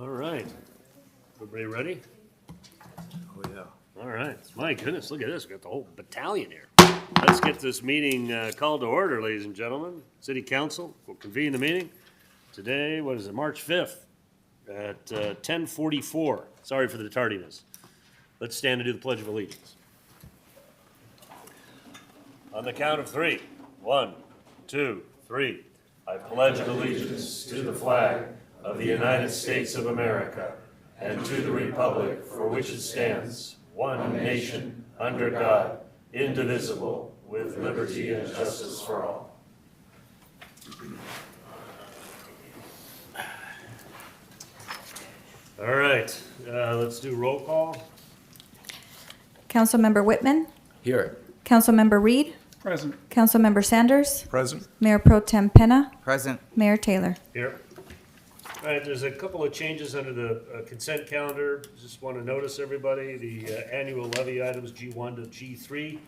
All right. Everybody ready? Oh, yeah. All right. My goodness, look at this. We got the whole battalion here. Let's get this meeting called to order, ladies and gentlemen. City Council will convene the meeting today, what is it, March 5th at 10:44. Sorry for the tardiness. Let's stand and do the Pledge of Allegiance. On the count of three. 1, 2, 3. I pledge allegiance to the flag of the United States of America and to the republic for which it stands, one nation, under God, indivisible, with liberty and justice for all. All right, let's do roll call. Councilmember Whitman, Here. Councilmember Reed, Present. Councilmember Sanders, Present. Mayor Pro Tem Penna, Present. Mayor Taylor. Here. All right, there's a couple of changes under the consent calendar. Just want to notice, everybody, the annual levy items G1 to G3.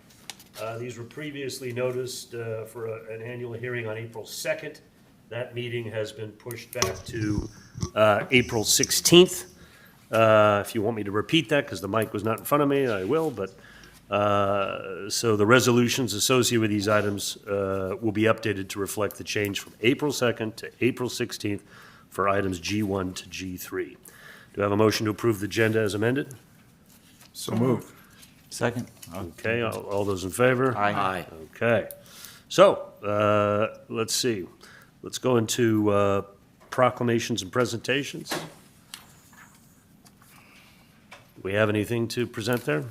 These were previously noticed for an annual hearing on April 2nd. That meeting has been pushed back to April 16th. If you want me to repeat that, because the mic was not in front of me, I will, but so the resolutions associated with these items will be updated to reflect the change from April 2nd to April 16th for items G1 to G3. Do I have a motion to approve the agenda as amended? So moved. Second. Okay, all those in favor? Aye. Okay. So, let's see. Let's go into proclamations and presentations. Do we have anything to present there?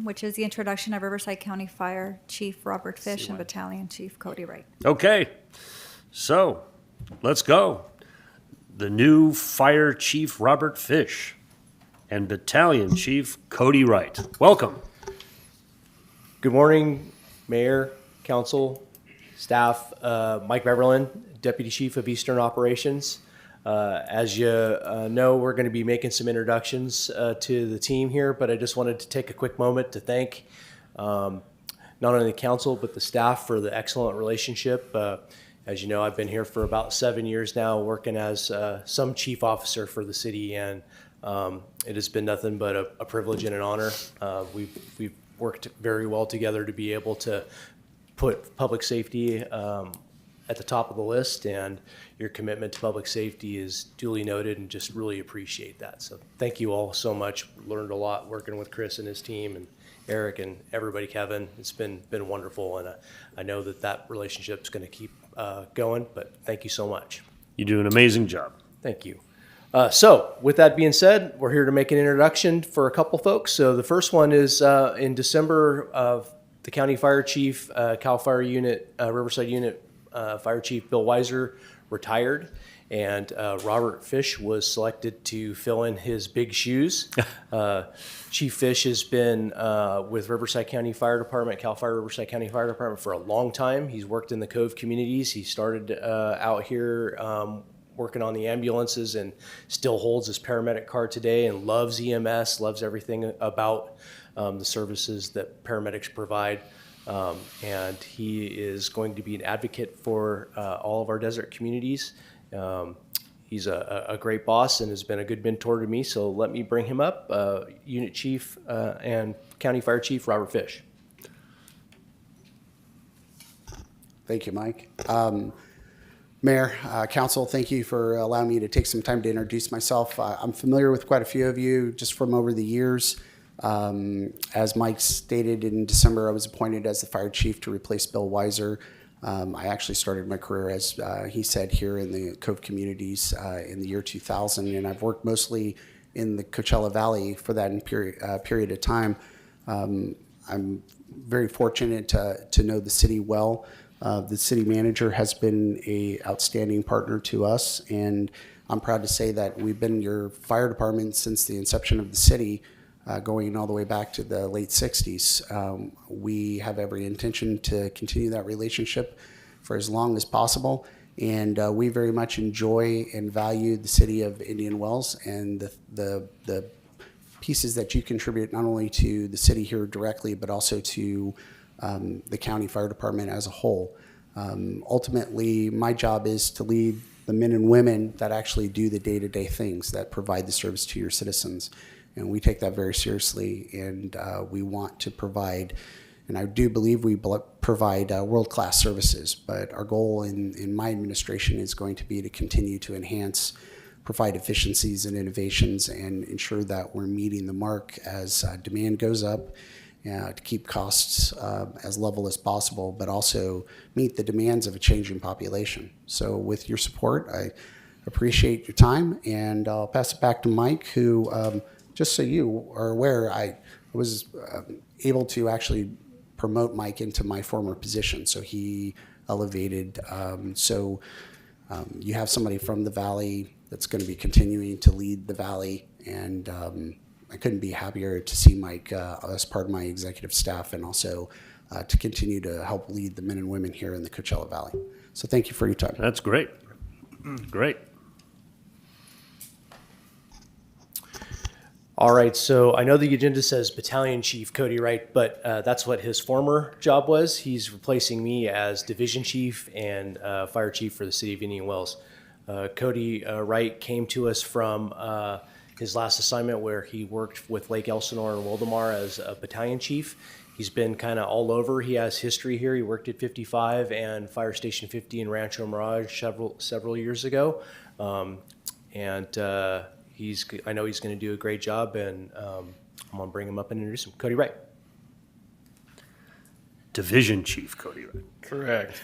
Which is the introduction of Riverside County Fire Chief Robert Fish and Battalion Chief Cody Wright. Okay, so let's go. The new Fire Chief Robert Fish and Battalion Chief Cody Wright. Welcome. Good morning, Mayor, Council, staff. Mike Beverlin, Deputy Chief of Eastern Operations. As you know, we're going to be making some introductions to the team here, but I just wanted to take a quick moment to thank not only the council, but the staff for the excellent relationship. As you know, I've been here for about 7 years now, working as some chief officer for the city, and it has been nothing but a privilege and an honor. We've worked very well together to be able to put public safety at the top of the list, and your commitment to public safety is duly noted, and just really appreciate that. So thank you all so much. Learned a lot working with Chris and his team, and Eric and everybody, Kevin. It's been wonderful, and I know that relationship is going to keep going, but thank you so much. You do an amazing job. Thank you. So with that being said, we're here to make an introduction for a couple folks. So the first one is in December of the County Fire Chief, Cal Fire Unit, Riverside Unit Fire Chief Bill Weiser retired, and Robert Fish was selected to fill in his big shoes. Chief Fish has been with Riverside County Fire Department, Cal Fire Riverside County Fire Department for a long time. He's worked in the Cove communities. He started out here working on the ambulances and still holds his paramedic card today, and loves EMS, loves everything about the services that paramedics provide. And he is going to be an advocate for all of our desert communities. He's a great boss and has been a good mentor to me, so let me bring him up, Unit Chief and County Fire Chief Robert Fish. Thank you, Mike. Mayor, Council, thank you for allowing me to take some time to introduce myself. I'm familiar with quite a few of you just from over the years. As Mike stated, in December, I was appointed as the fire chief to replace Bill Weiser. I actually started my career, as he said, here in the Cove communities in the year 2000, and I've worked mostly in the Coachella Valley for that period of time. I'm very fortunate to know the city well. The city manager has been an outstanding partner to us, and I'm proud to say that we've been your fire department since the inception of the city, going all the way back to the late 60s. We have every intention to continue that relationship for as long as possible, and we very much enjoy and value the city of Indian Wells and the pieces that you contribute not only to the city here directly, but also to the county fire department as a whole. Ultimately, my job is to lead the men and women that actually do the day-to-day things that provide the service to your citizens. And we take that very seriously, and we want to provide, and I do believe we provide world-class services, but our goal in my administration is going to be to continue to enhance, provide efficiencies and innovations, and ensure that we're meeting the mark as demand goes up, to keep costs as level as possible, but also meet the demands of a changing population. So with your support, I appreciate your time, and I'll pass it back to Mike, who, just so you are aware, I was able to actually promote Mike into my former position. So he elevated. You have somebody from the Valley that's going to be continuing to lead the Valley, and I couldn't be happier to see Mike as part of my executive staff, and also to continue to help lead the men and women here in the Coachella Valley. So thank you for your time. That's great. Great. All right, so I know the agenda says Battalion Chief Cody Wright, but that's what his former job was. He's replacing me as Division Chief and Fire Chief for the City of Indian Wells. Cody Wright came to us from his last assignment where he worked with Lake Elsinore and Wildemar as a Battalion Chief. He's been kind of all over. He has history here. He worked at 55 and Fire Station 50 in Rancho Mirage several years ago. I know he's going to do a great job, and I'm going to bring him up and introduce him. Cody Wright. Division Chief Cody Wright. Correct.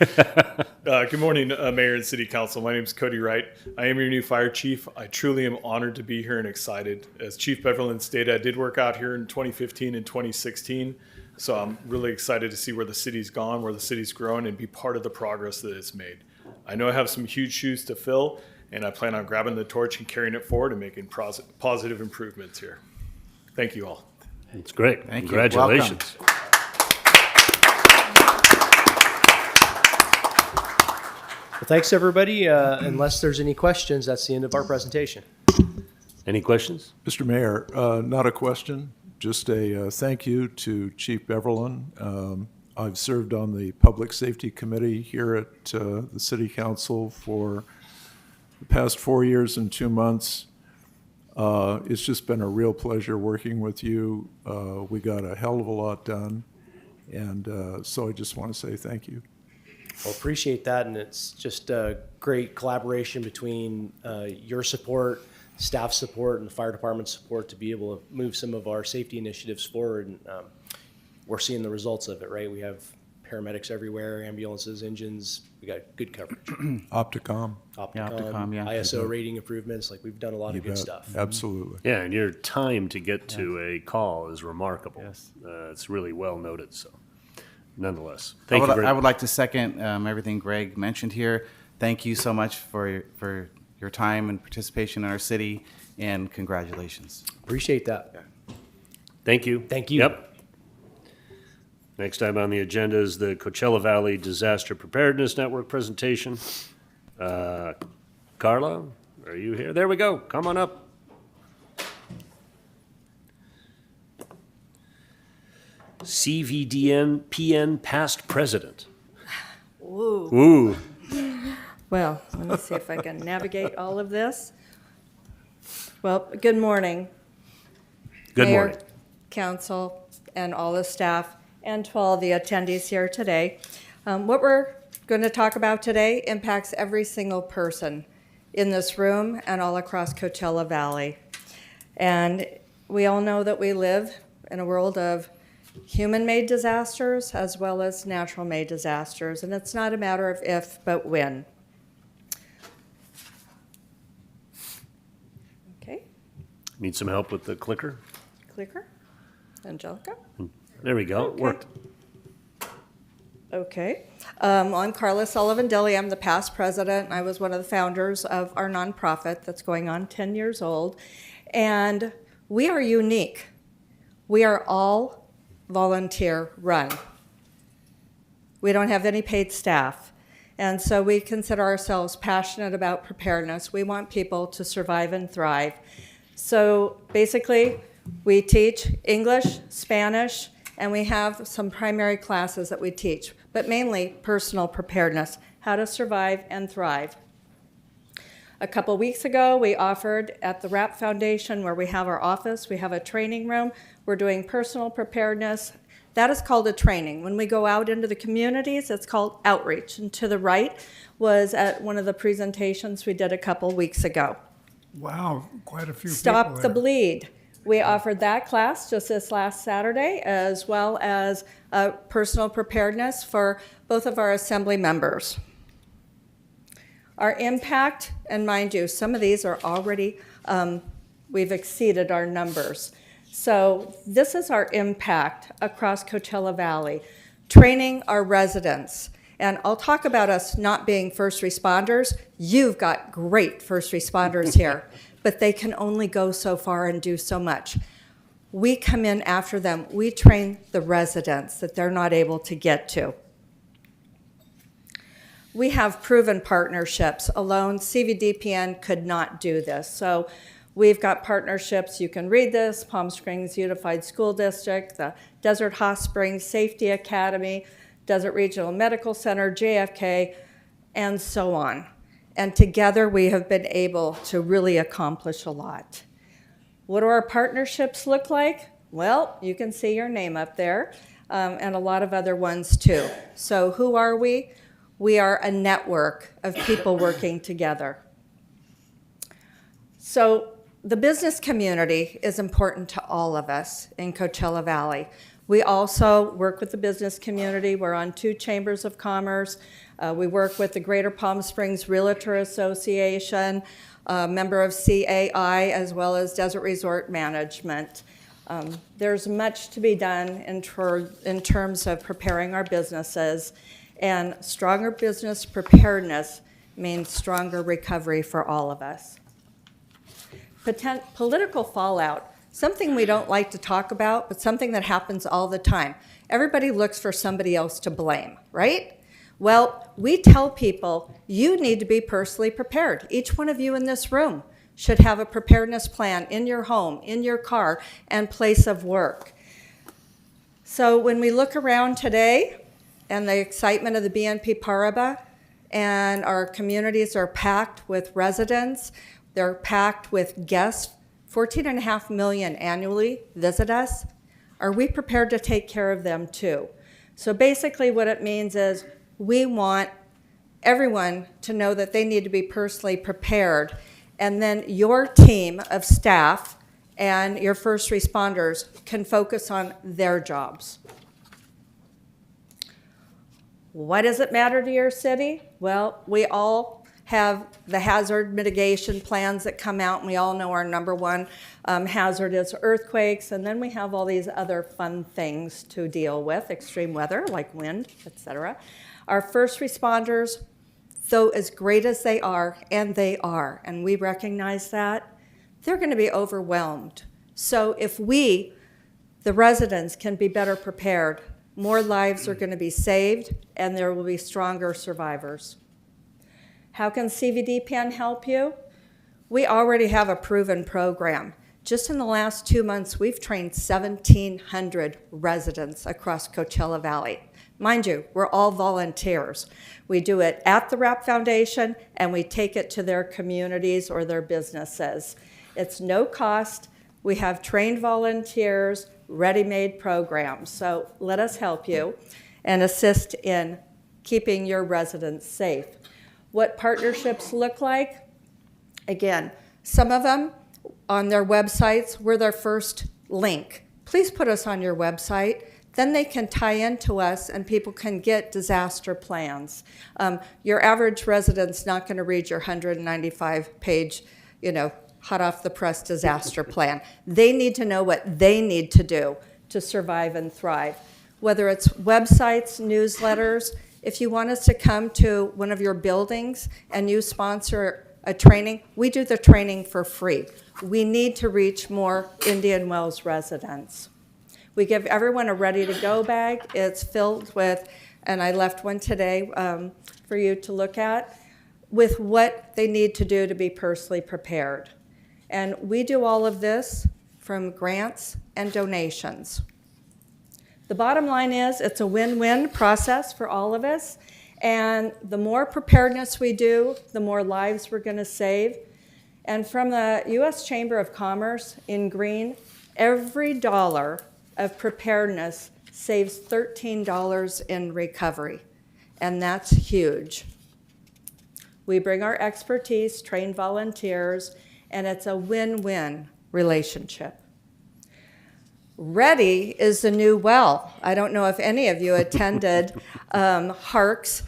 Good morning, Mayor and City Council. My name is Cody Wright. I am your new fire chief. I truly am honored to be here and excited. As Chief Beverland stated, I did work out here in 2015 and 2016, so I'm really excited to see where the city's gone, where the city's grown, and be part of the progress that it's made. I know I have some huge shoes to fill, and I plan on grabbing the torch and carrying it forward and making positive improvements here. Thank you all. That's great. Thank you. Congratulations. Well, thanks, everybody. Unless there's any questions, that's the end of our presentation. Any questions? Mr. Mayor, not a question, just a thank you to Chief Beverland. I've served on the Public Safety Committee here at the City Council for the past 4 years and 2 months. It's just been a real pleasure working with you. We got a hell of a lot done, and so I just want to say thank you. Well, appreciate that, and it's just a great collaboration between your support, staff support, and the fire department support to be able to move some of our safety initiatives forward. And we're seeing the results of it, right? We have paramedics everywhere, ambulances, engines. We got good coverage. Opticom. Opticom, yeah. ISO rating improvements. Like, we've done a lot You of good bet. stuff. Absolutely. Yeah, and your time to get to a call is remarkable. Yes. It's really well noted, so nonetheless. I Thank you very would much. like to second everything Greg mentioned here. Thank you so much for your time and participation in our city, and congratulations. Appreciate that. Thank you. Thank you. Yep. Next item on the agenda is the Coachella Valley Disaster Preparedness Network presentation. Carla, are you here? There we go. Come on up. CVDN PN past president. Ooh. Well, let me see if I can navigate all of this. Well, good morning. Good Mayor, morning. council, and all the staff, and to all the attendees here today. What we're going to talk about today impacts every single person in this room and all across Coachella Valley. And we all know that we live in a world of human-made disasters as well as natural-made disasters, and it's not a matter of if, but when. Okay, Need some help with the clicker? clicker. Angelica? There we go. It Okay. worked. Okay. I'm Carla Sullivan-Dilly. I'm the past president. I was one of the founders of our nonprofit that's going on 10 years old. And we are unique. We are all volunteer run. We don't have any paid staff. And so we consider ourselves passionate about preparedness. We want people to survive and thrive. So basically, we teach English, Spanish, and we have some primary classes that we teach, but mainly personal preparedness, how to survive and thrive. A couple weeks ago, we offered at the RAP Foundation, where we have our office, we have a training room. We're doing personal preparedness. That is called a training. When we go out into the communities, it's called outreach. And to the right was at one of the presentations we did a couple weeks ago. Wow, quite a few people Stop the there. Bleed. We offered that class just this last Saturday, as well as personal preparedness for both of our assembly members. Our impact, and mind you, some of these are already, we've exceeded our numbers. So this is our impact across Coachella Valley, training our residents. And I'll talk about us not being first responders. You've got great first responders here, but they can only go so far and do so much. We come in after them. We train the residents that they're not able to get to. We have proven partnerships. Alone, CVDPN could not do this. So we've got partnerships. You can read this: Palm Springs Unified School District, the Desert Hot Springs Safety Academy, Desert Regional Medical Center, JFK, and so on. And together we have been able to really accomplish a lot. What do our partnerships look like? Well, you can see your name up there, and a lot of other ones too. So who are we? We are a network of people working together. So the business community is important to all of us in Coachella Valley. We also work with the business community. We're on 2 chambers of commerce. We work with the Greater Palm Springs Realtor Association, a member of CAI, as well as Desert Resort Management. There's much to be done in terms of preparing our businesses, and stronger business preparedness means stronger recovery for all of us. Political fallout, something we don't like to talk about, but something that happens all the time. Everybody looks for somebody else to blame, right? Well, we tell people you need to be personally prepared. Each one of you in this room should have a preparedness plan in your home, in your car, and place of work. So when we look around today and the excitement of the BNP Paribas, and our communities are packed with residents, they're packed with guests, 14.5 million annually visit us. Are we prepared to take care of them too? So basically what it means is we want everyone to know that they need to be personally prepared, and then your team of staff and your first responders can focus on their jobs. Why does it matter to your city? Well, we all have the hazard mitigation plans that come out, and we all know our number one hazard is earthquakes, and then we have all these other fun things to deal with, extreme weather like wind, etc. Our first responders, though as great as they are, and we recognize that, they're going to be overwhelmed. So if we, the residents, can be better prepared, more lives are going to be saved, and there will be stronger survivors. How can CVDPN help you? We already have a proven program. Just in the last 2 months, we've trained 1,700 residents across Coachella Valley. Mind you, we're all volunteers. We do it at the RAP Foundation, and we take it to their communities or their businesses. It's no cost. We have trained volunteers, ready-made programs. So let us help you and assist in keeping your residents safe. What partnerships look like? Again, some of them on their websites, we're their first link. Please put us on your website. Then they can tie into us and people can get disaster plans. Your average resident's not going to read your 195-page, hot off the press disaster plan. They need to know what they need to do to survive and thrive. Whether it's websites, newsletters, if you want us to come to one of your buildings and you sponsor a training, we do the training for free. We need to reach more Indian Wells residents. We give everyone a ready-to-go bag. It's filled with, and I left one today for you to look at, with what they need to do to be personally prepared. And we do all of this from grants and donations. The bottom line is it's a win-win process for all of us, And the more preparedness we do, the more lives we're going to save. And from the U.S. Chamber of Commerce in green, every dollar of preparedness saves $13 in recovery. And that's huge. We bring our expertise, train volunteers, and it's a win-win relationship. Ready is the new well. I don't know if any of you attended HARC's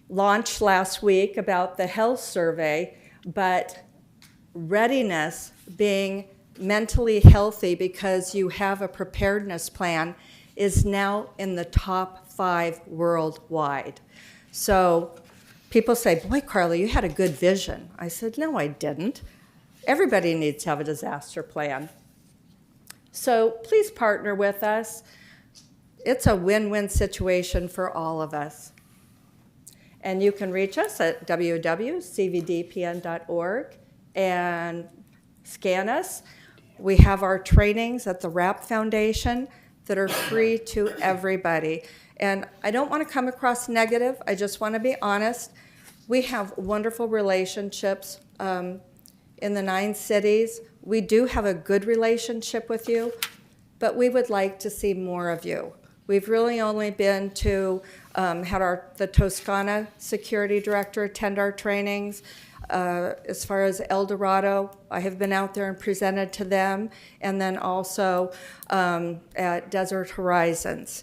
launch last week about the health survey, but readiness, being mentally healthy because you have a preparedness plan, is now in the top 5 worldwide. So people say, boy, Carla, you had a good vision. I said, no, I didn't. Everybody needs to have a disaster plan. So please partner with us. It's a win-win situation for all of us. And you can reach us at www.cvdpn.org and scan us. We have our trainings at the RAP Foundation that are free to everybody. And I don't want to come across negative. I just want to be honest. We have wonderful relationships in the 9 cities. We do have a good relationship with you, but we would like to see more of you. We've really only been to, had the Toscana security director attend our trainings. As far as El Dorado, I have been out there and presented to them, and then also at Desert Horizons.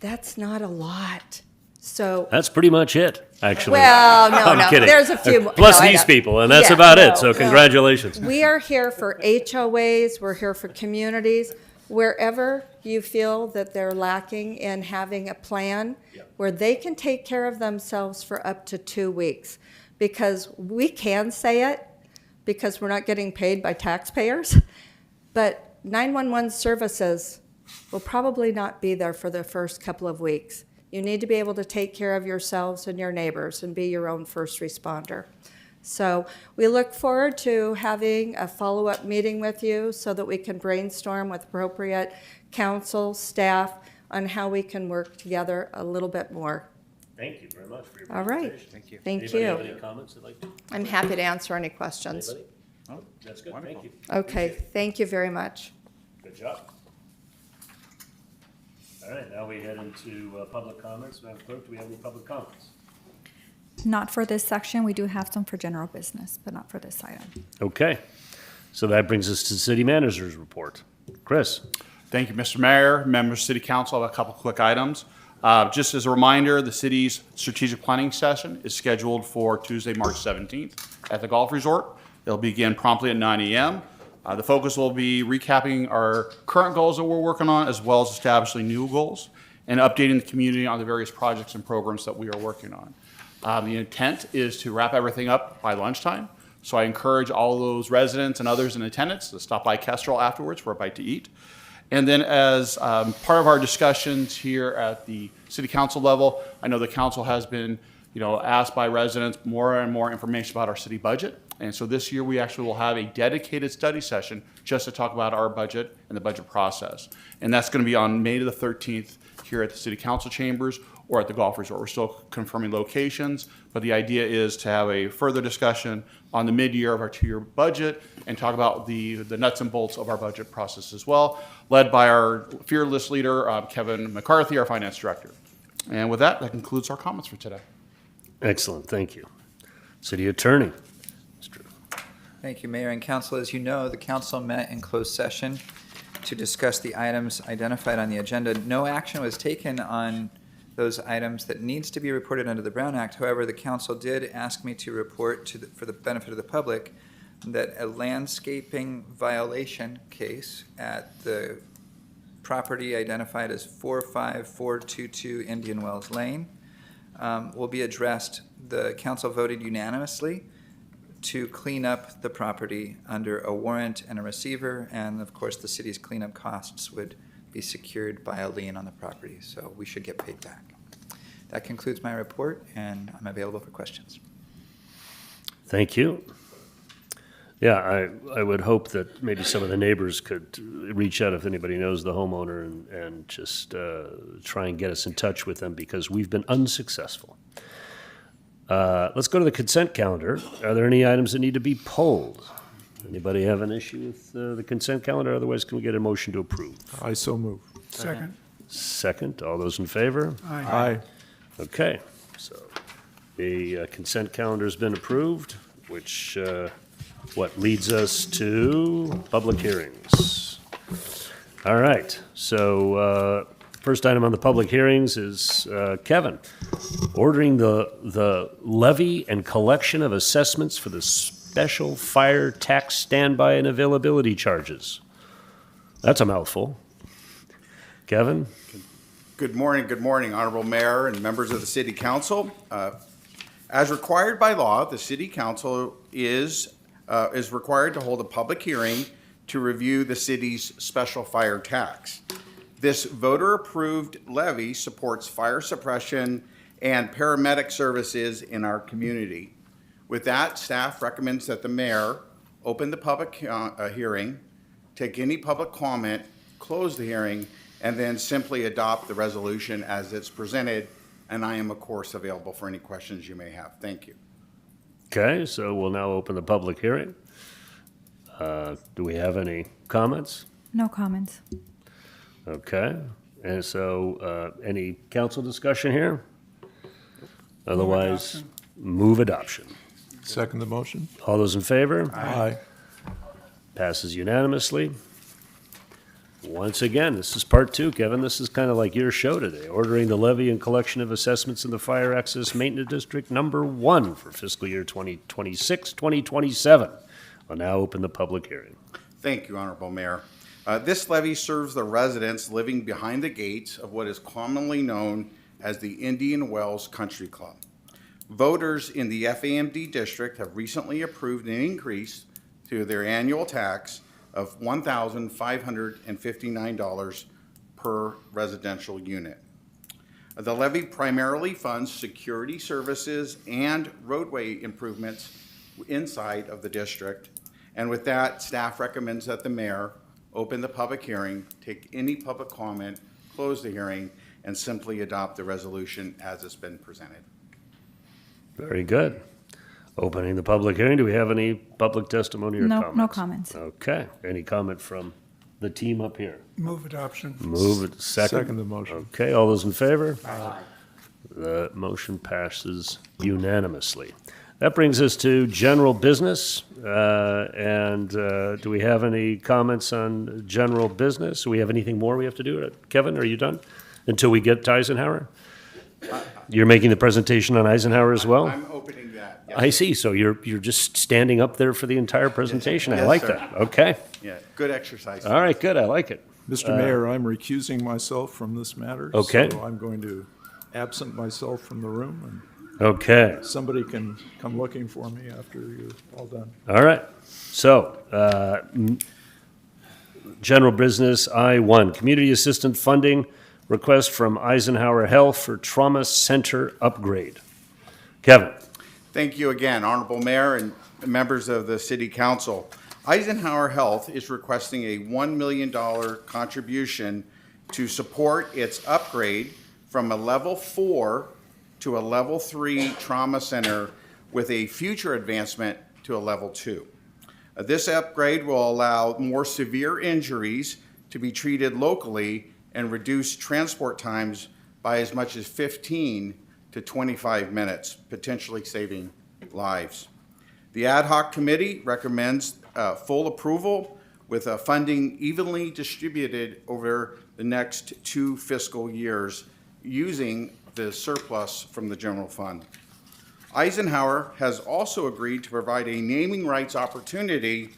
That's not a lot. So That's pretty much it, actually. well, no, I'm no. kidding. There's a few more. Plus No, I these know. people, and that's Yeah, about no, it. So no. congratulations. We are here for HOAs. We're here for communities. Wherever you feel that they're lacking in having a plan where they can take care of themselves for up to 2 weeks. Because we can say it, because we're not getting paid by taxpayers, but 911 services will probably not be there for the first couple of weeks. You need to be able to take care of yourselves and your neighbors and be your own first responder. So we look forward to having a follow-up meeting with you so that we can brainstorm with appropriate council, staff, on how we can work together a little bit more. Thank you very much for your All right. presentation. Thank you. Thank Anybody have you. any comments they'd like to? I'm happy to answer any questions. Anybody? That's good. Wonderful. Thank you. Okay, thank you very much. Good job. All right, now we head into public comments. Madam Clerk, do we have any public comments? Not for this section. We do have some for general business, but not for this item. Okay, so that brings us to the city manager's report. Chris? Thank you, Mr. Mayor, members of City Council. I have a couple quick items. Just as a reminder, the city's strategic planning session is scheduled for Tuesday, March 17th at the Golf Resort. It'll begin promptly at 9 a.m. The focus will be recapping our current goals that we're working on, as well as establishing new goals and updating the community on the various projects and programs that we are working on. The intent is to wrap everything up by lunchtime. So I encourage all those residents and others in attendance to stop by Kestrel afterwards for a bite to eat. And then as part of our discussions here at the city council level, I know the council has been asked by residents more and more information about our city budget. And so this year we actually will have a dedicated study session just to talk about our budget and the budget process. And that's going to be on May the 13th here at the city council chambers or at the golf resort. We're still confirming locations, but the idea is to have a further discussion on the mid-year of our 2-year budget and talk about the nuts and bolts of our budget process as well, led by our fearless leader, Kevin McCarthy, our finance director. And with that concludes our comments for today. Excellent, thank you. City Attorney? Thank you, Mayor and Council. As you know, the council met in closed session to discuss the items identified on the agenda. No action was taken on those items that needs to be reported under the Brown Act. However, the council did ask me to report for the benefit of the public that a landscaping violation case at the property identified as 45422 Indian Wells Lane will be addressed. The council voted unanimously to clean up the property under a warrant and a receiver, and of course the city's cleanup costs would be secured by a lien on the property, so we should get paid back. That concludes my report, and I'm available for questions. Thank you. Yeah, I would hope that maybe some of the neighbors could reach out if anybody knows the homeowner and just try and get us in touch with them because we've been unsuccessful. Let's go to the consent calendar. Are there any items that need to be pulled? Anybody have an issue with the consent calendar? Otherwise, can we get a motion to approve? I so move. Second. Second, all those in favor? Aye. Okay, so the consent calendar's been approved, which, what leads us to public hearings. All right, so first item on the public hearings is Kevin, ordering the levy and collection of assessments for the special fire tax standby and availability charges. That's a mouthful. Kevin? Good morning, Honorable Mayor and members of the City Council. As required by law, the City Council is required to hold a public hearing to review the city's special fire tax. This voter-approved levy supports fire suppression and paramedic services in our community. With that, staff recommends that the mayor open the public hearing, take any public comment, close the hearing, and then simply adopt the resolution as it's presented. And I am, of course, available for any questions you may have. Thank you. Okay, so we'll now open the public hearing. Do we have any comments? No comments. Okay, and so any council discussion here? Otherwise, move adoption. Second the motion? All those in favor? Aye. Passes unanimously. Once again, this is part two, Kevin. This is kind of like your show today, ordering the levy and collection of assessments in the Fire Access Maintenance District number 1 for fiscal year 2026-2027. I'll now open the public hearing. Thank you, Honorable Mayor. This levy serves the residents living behind the gates of what is commonly known as the Indian Wells Country Club. Voters in the FAMD district have recently approved an increase to their annual tax of $1,559 per residential unit. The levy primarily funds security services and roadway improvements inside of the district. And with that, staff recommends that the mayor open the public hearing, take any public comment, close the hearing, and simply adopt the resolution as it's been presented. Very good. Opening the public hearing. Do we have any public testimony or comments? No comments. Okay. Any comment from the team up here? Move adoption. Move it. Second. Second the motion. Okay. All those in favor? Aye. The motion passes unanimously. That brings us to general business. Do we have any comments on general business? Do we have anything more we have to do? Kevin, are you done? Until we get to Eisenhower? You're making the presentation on Eisenhower as well? I'm opening that. Yes. I see. So you're just standing up there for the entire presentation. I Yes, like sir. that. Okay. Yeah, good exercise. All right, good. I like it. Mr. Mayor, I'm recusing myself from this matter. Okay. So I'm going to absent myself from the room, Okay. and somebody can come looking for me after you're all done. All right. So, general business, I-1, community assistant funding request from Eisenhower Health for trauma center upgrade. Kevin. Thank you again, Honorable Mayor and members of the City Council. Eisenhower Health is requesting a $1 million contribution to support its upgrade from a level 4 to a level 3 trauma center with a future advancement to a level 2. This upgrade will allow more severe injuries to be treated locally and reduce transport times by as much as 15 to 25 minutes, potentially saving lives. The ad hoc committee recommends full approval with funding evenly distributed over the next 2 fiscal years using the surplus from the general fund. Eisenhower has also agreed to provide a naming rights opportunity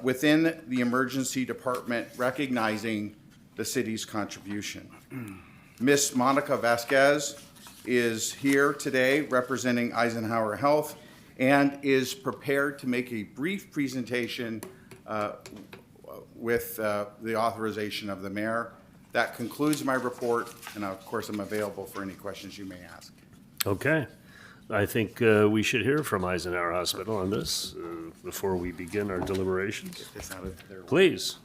within the emergency department, recognizing the city's contribution. Ms. Monica Vasquez is here today representing Eisenhower Health and is prepared to make a brief presentation with the authorization of the mayor. That concludes my report, and of course, I'm available for any questions you may ask. Okay. I think we should hear from Eisenhower Hospital on this. before we begin our deliberations? Please.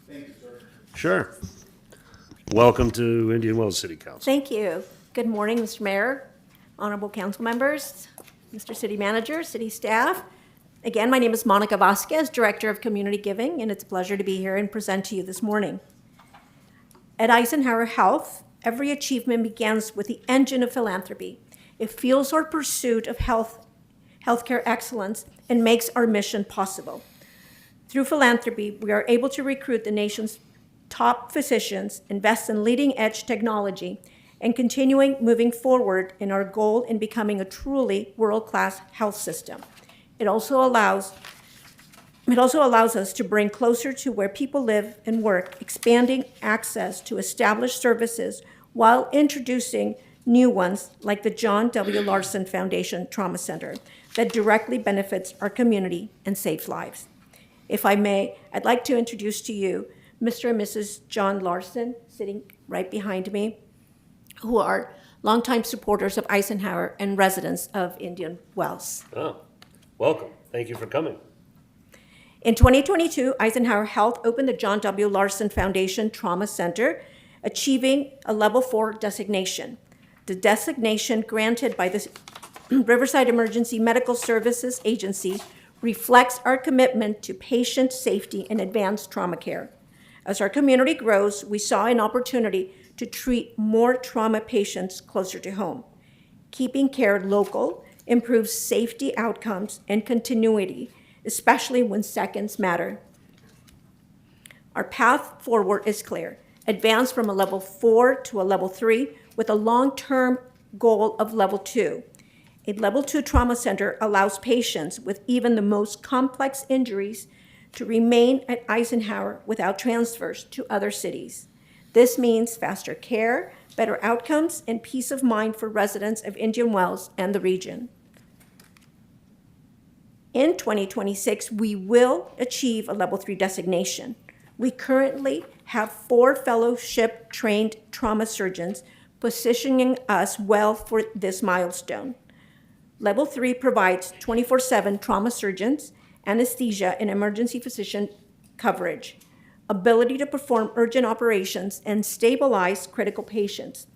Thank you, sir. Sure. Welcome to Indian Wells City Council. Thank you. Good morning, Mr. Mayor, honorable council members, Mr. City Manager, city staff. Again, my name is Monica Vasquez, Director of Community Giving, and it's a pleasure to be here and present to you this morning. At Eisenhower Health, every achievement begins with the engine of philanthropy. It fuels our pursuit of healthcare excellence and makes our mission possible. Through philanthropy, we are able to recruit the nation's top physicians, invest in leading-edge technology, and continuing moving forward in our goal in becoming a truly world-class health system. It also allows us to bring closer to where people live and work, expanding access to established services while introducing new ones like the John W. Larson Foundation Trauma Center that directly benefits our community and saves lives. If I may, I'd like to introduce to you Mr. and Mrs. John Larson, sitting right behind me, who are longtime supporters of Eisenhower and residents of Indian Wells. Oh, welcome. Thank you for coming. In 2022, Eisenhower Health opened the John W. Larson Foundation Trauma Center, achieving a Level 4 designation. The designation granted by the Riverside Emergency Medical Services Agency reflects our commitment to patient safety and advanced trauma care. As our community grows, we saw an opportunity to treat more trauma patients closer to home. Keeping care local improves safety outcomes and continuity, especially when seconds matter. Our path forward is clear. Advance from a Level 4 to a Level 3 with a long-term goal of Level 2. A Level 2 trauma center allows patients with even the most complex injuries to remain at Eisenhower without transfers to other cities. This means faster care, better outcomes, and peace of mind for residents of Indian Wells and the region. In 2026, we will achieve a Level 3 designation. We currently have 4 fellowship-trained trauma surgeons, positioning us well for this milestone. Level 3 provides 24/7 trauma surgeons, anesthesia, and emergency physician coverage, ability to perform urgent operations, and stabilize critical patients.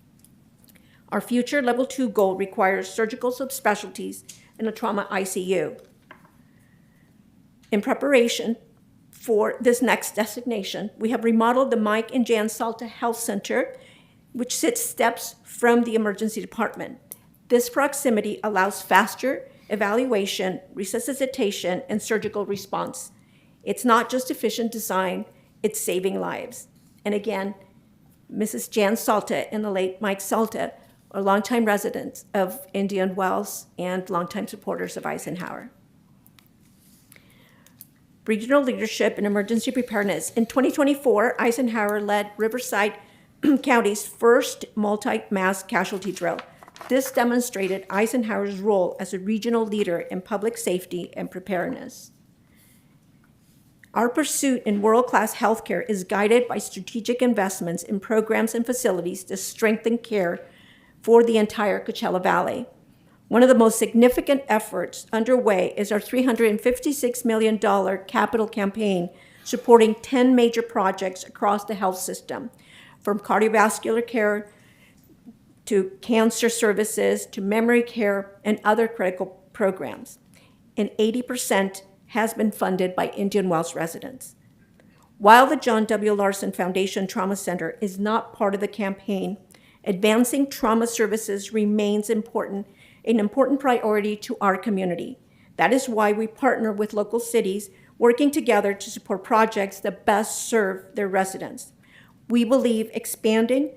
Our future Level 2 goal requires surgical subspecialties in a trauma ICU. In preparation for this next designation, we have remodeled the Mike and Jan Salta Health Center, which sits steps from the emergency department. This proximity allows faster evaluation, resuscitation, and surgical response. It's not just efficient design, it's saving lives. And again, Mrs. Jan Salta and the late Mike Salta are longtime residents of Indian Wells and longtime supporters of Eisenhower. Regional leadership and emergency preparedness. In 2024, Eisenhower led Riverside County's first multi-mass casualty drill. This demonstrated Eisenhower's role as a regional leader in public safety and preparedness. Our pursuit in world-class healthcare is guided by strategic investments in programs and facilities to strengthen care for the entire Coachella Valley. One of the most significant efforts underway is our $356 million capital campaign supporting 10 major projects across the health system, from cardiovascular care to cancer services to memory care and other critical programs. And 80% has been funded by Indian Wells residents. While the John W. Larson Foundation Trauma Center is not part of the campaign, advancing trauma services remains an important priority to our community. That is why we partner with local cities, working together to support projects that best serve their residents. We believe expanding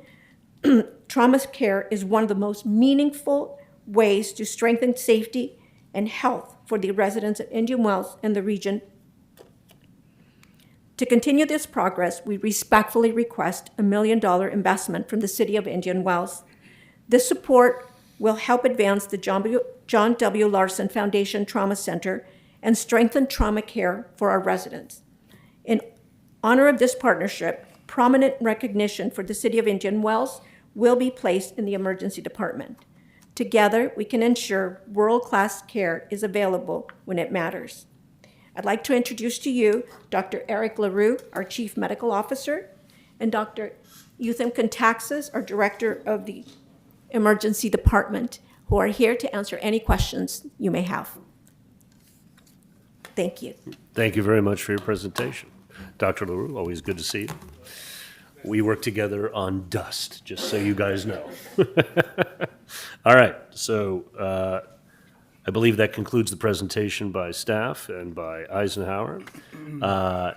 trauma care is one of the most meaningful ways to strengthen safety and health for the residents of Indian Wells and the region. To continue this progress, we respectfully request a $1 million investment from the City of Indian Wells. This support will help advance the John W. Larson Foundation Trauma Center and strengthen trauma care for our residents. In honor of this partnership, prominent recognition for the City of Indian Wells will be placed in the emergency department. Together, we can ensure world-class care is available when it matters. I'd like to introduce to you Dr. Eric LaRue, our Chief Medical Officer, and Dr. Iwtv Contaxis, our Director of the Emergency Department, who are here to answer any questions you may have. Thank you. Thank you very much for your presentation. Dr. LaRue, always good to see you. We work together on dust, just so you guys know. All right, so I believe that concludes the presentation by staff and by Eisenhower.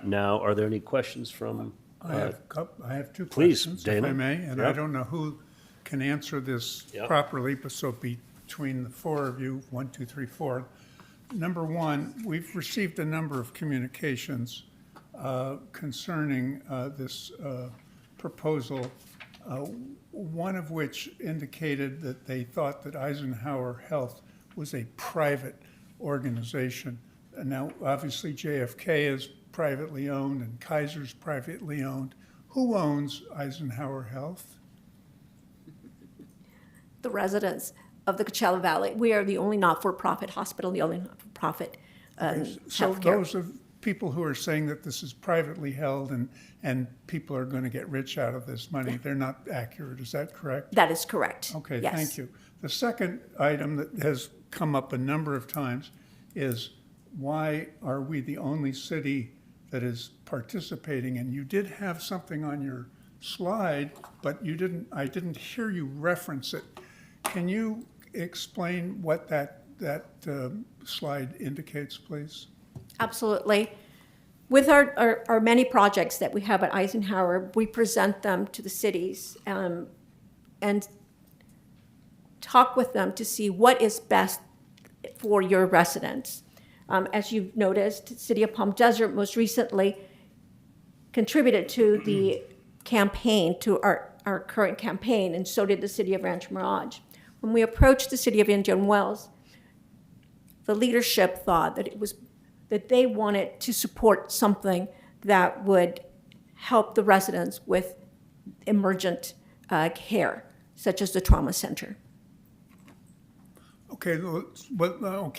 Now, are there any questions from? I have two please, questions, Dana. if I may, and Yeah. I don't know who can answer this Yeah. properly, but so between the four of you, 1, 2, 3, 4. Number one, we've received a number of communications concerning this proposal, one of which indicated that they thought that Eisenhower Health was a private organization. And now, obviously, JFK is privately owned and Kaiser's privately owned. Who owns Eisenhower Health? The residents of the Coachella Valley. We are the only not-for-profit hospital, the only not-for-profit So healthcare. those are people who are saying that this is privately held and people are going to get rich out of this money. They're not accurate. Is that correct? That is correct. Okay, Yes. thank you. The second item that has come up a number of times is why are we the only city that is participating? And you did have something on your slide, but I didn't hear you reference it. Can you explain what that slide indicates, please? Absolutely. With our many projects that we have at Eisenhower, we present them to the cities and talk with them to see what is best for your residents. As you've noticed, City of Palm Desert most recently contributed to the campaign, to our current campaign, and so did the City of Rancho Mirage. When we approached the City of Indian Wells, the leadership thought that they wanted to support something that would help the residents with emergent care, such as the trauma center. Okay,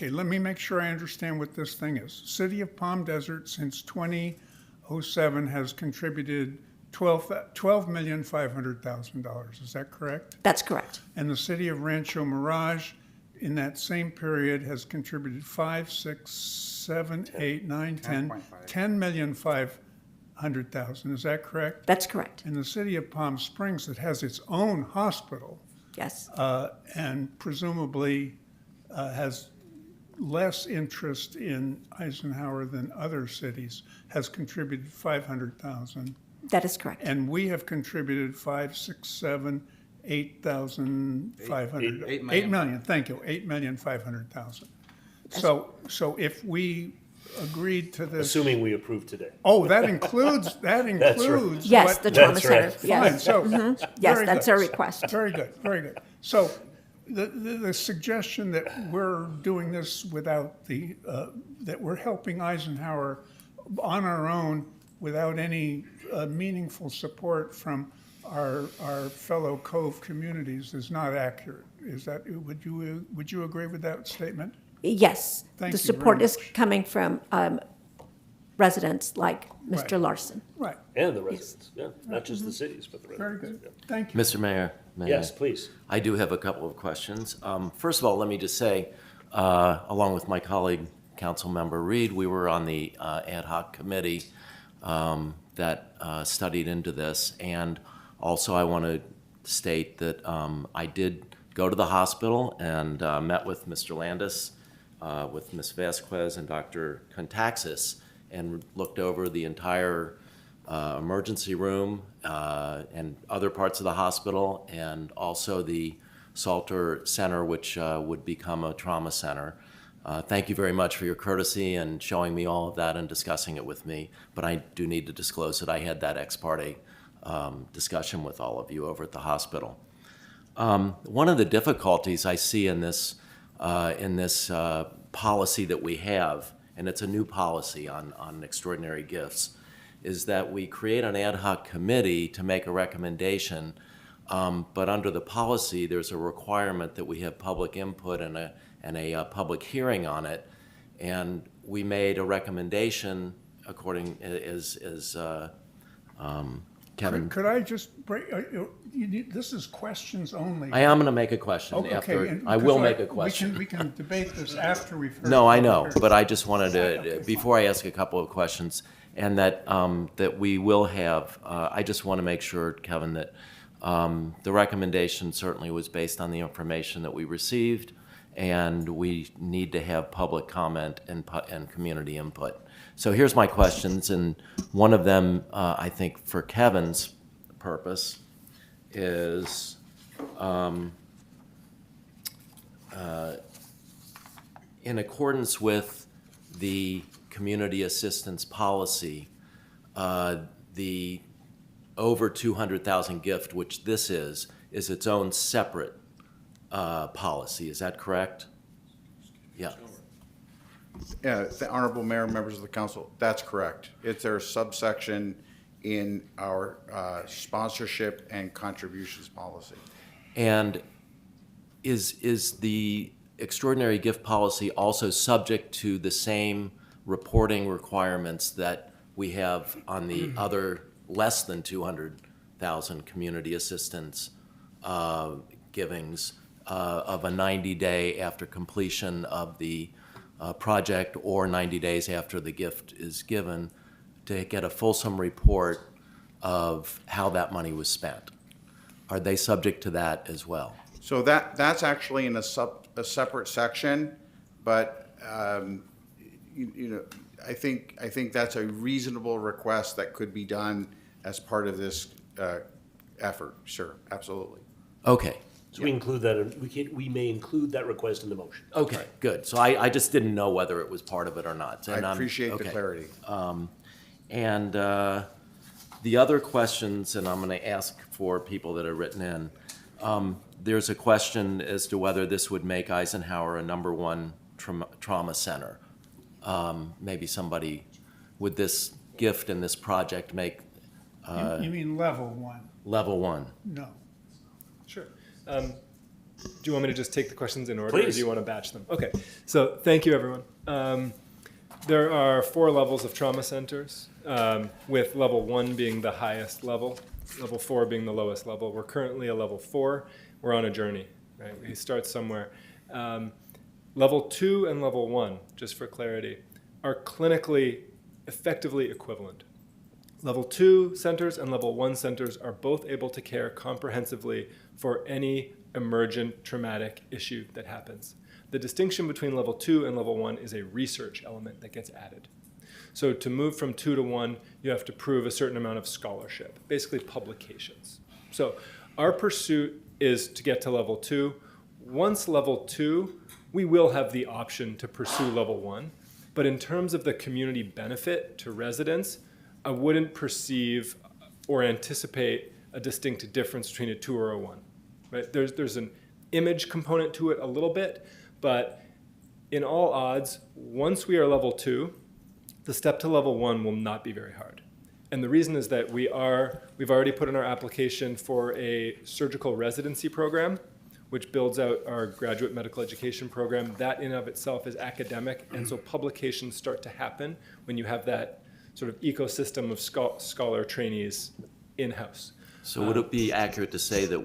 let me make sure I understand what this thing is. City of Palm Desert since 2007 has contributed $12,500,000. Is that correct? That's correct. And the City of Rancho Mirage in that same period has contributed 5, 6, 7, 8, 9, 10, $10,500,000. Is that correct? That's correct. In the City of Palm Springs, that has its own hospital, Yes. and presumably has less interest in Eisenhower than other cities, has contributed $500,000. That is correct. And we have contributed 5, 6, 7, 8,500. 8 million, thank you, 8,500,000. So if we agreed to this. Assuming we approve today. Oh, that includes. Yes, what- the trauma That's center. right. Fine, Yes. so. Yes, very that's good. our request. Very good, very good. So the suggestion that we're doing this without that we're helping Eisenhower on our own without any meaningful support from our fellow Cove communities is not accurate. Is that, would you agree with that statement? Yes. Thank The you very support is much. coming from residents like Mr. Right. Larson. Right, And the residents, yeah, not just the cities, but the very residents. good. Thank you. Mr. Mayor, may I? Yes, please. I do have a couple of questions. First of all, let me just say, along with my colleague, Councilmember Reed, we were on the ad hoc committee that studied into this. And also, I want to state that I did go to the hospital and met with Mr. Landis, with Ms. Vasquez and Dr. Contaxis, and looked over the entire emergency room and other parts of the hospital, and also the Salter Center, which would become a trauma center. Thank you very much for your courtesy and showing me all of that and discussing it with me. But I do need to disclose that I had that ex parte discussion with all of you over at the hospital. One of the difficulties I see in this policy that we have, and it's a new policy on extraordinary gifts, is that we create an ad hoc committee to make a recommendation, but under the policy, there's a requirement that we have public input and a public hearing on it. And we made a recommendation according, Kevin. Could I just break, this is questions only. I am going to make a question Okay, after, and I will because make a question. We can debate this after we've heard. No, I know, heard. but I just wanted to, before I ask a couple of questions, and that, that we will have, I just want to make sure, Kevin, that the recommendation certainly was based on the information that we received, and we need to have public comment and community input. So here's my questions, and one of them, I think, for Kevin's purpose, is in accordance with the community assistance policy, the over 200,000 gift, which this is its own separate policy. Is that correct? Yeah. Yeah, the Honorable Mayor, members of the council, that's correct. It's their subsection in our sponsorship and contributions policy. And is the extraordinary gift policy also subject to the same reporting requirements that we have on the other less than 200,000 community assistance givings of a 90-day after completion of the project or 90 days after the gift is given to get a fulsome report of how that money was spent? Are they subject to that as well? So that's actually in a separate section, but I think that's a reasonable request that could be done as part of this effort. Sure, absolutely. Okay. So we include that, we may include that request in the motion. Okay, good. So I just didn't know whether it was part of it or not. And I appreciate the okay. clarity. And the other questions, and I'm going to ask for people that are written in, there's a question as to whether this would make Eisenhower a #1 trauma center. Maybe somebody, would this gift and this project make You mean level one? level 1? No. Sure. Do you want me to just take the questions in order, or Please. do you want to batch them? Okay. So thank you, everyone. There are 4 levels of trauma centers, with level 1 being the highest level, level 4 being the lowest level. We're currently a level 4. We're on a journey, right? We start somewhere. Level 2 and level 1, just for clarity, are clinically effectively equivalent. Level 2 centers and level 1 centers are both able to care comprehensively for any emergent traumatic issue that happens. The distinction between level 2 and level 1 is a research element that gets added. So to move from 2 to 1, you have to prove a certain amount of scholarship, basically publications. So our pursuit is to get to level 2. Once level 2, we will have the option to pursue level 1. But in terms of the community benefit to residents, I wouldn't perceive or anticipate a distinct difference between a 2 or a 1. Right? There's an image component to it a little bit, but in all odds, once we are level 2, the step to level 1 will not be very hard. And the reason is that we've already put in our application for a surgical residency program, which builds out our graduate medical education program. That in of itself is academic, and so publications start to happen when you have that sort of ecosystem of scholar trainees in-house. So would it be accurate to say that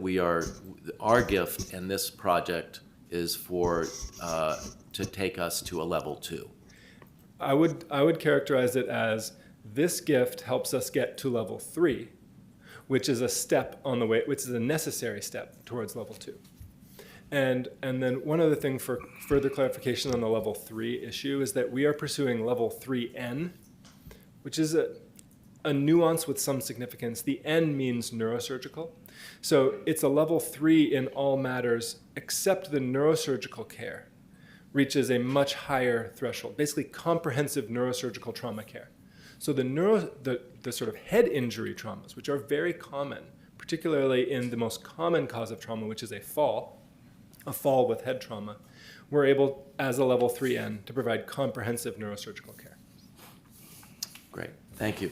our gift in this project is for, to take us to a level 2? I would characterize it as this gift helps us get to level 3, which is a step on the way, which is a necessary step towards level 2. And then one other thing for further clarification on the level 3 issue is that we are pursuing level 3N, which is a nuance with some significance. The N means neurosurgical. So it's a level 3 in all matters except the neurosurgical care reaches a much higher threshold, basically comprehensive neurosurgical trauma care. So the sort of head injury traumas, which are very common, particularly in the most common cause of trauma, which is a fall with head trauma, we're able, as a level 3N, to provide comprehensive neurosurgical care. Great, thank you.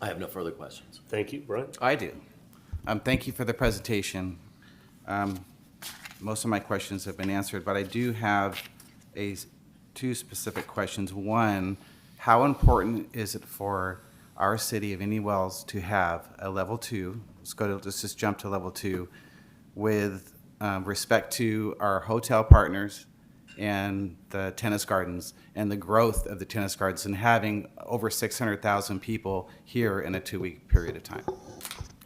I have no further questions. Thank you, Brian. I do. Thank you for the presentation. Most of my questions have been answered, but I do have two specific questions. One, how important is it for our city of Indian Wells to have a level 2? Let's just jump to level 2 with respect to our hotel partners and the tennis gardens and the growth of the tennis gardens and having over 600,000 people here in a 2-week period of time.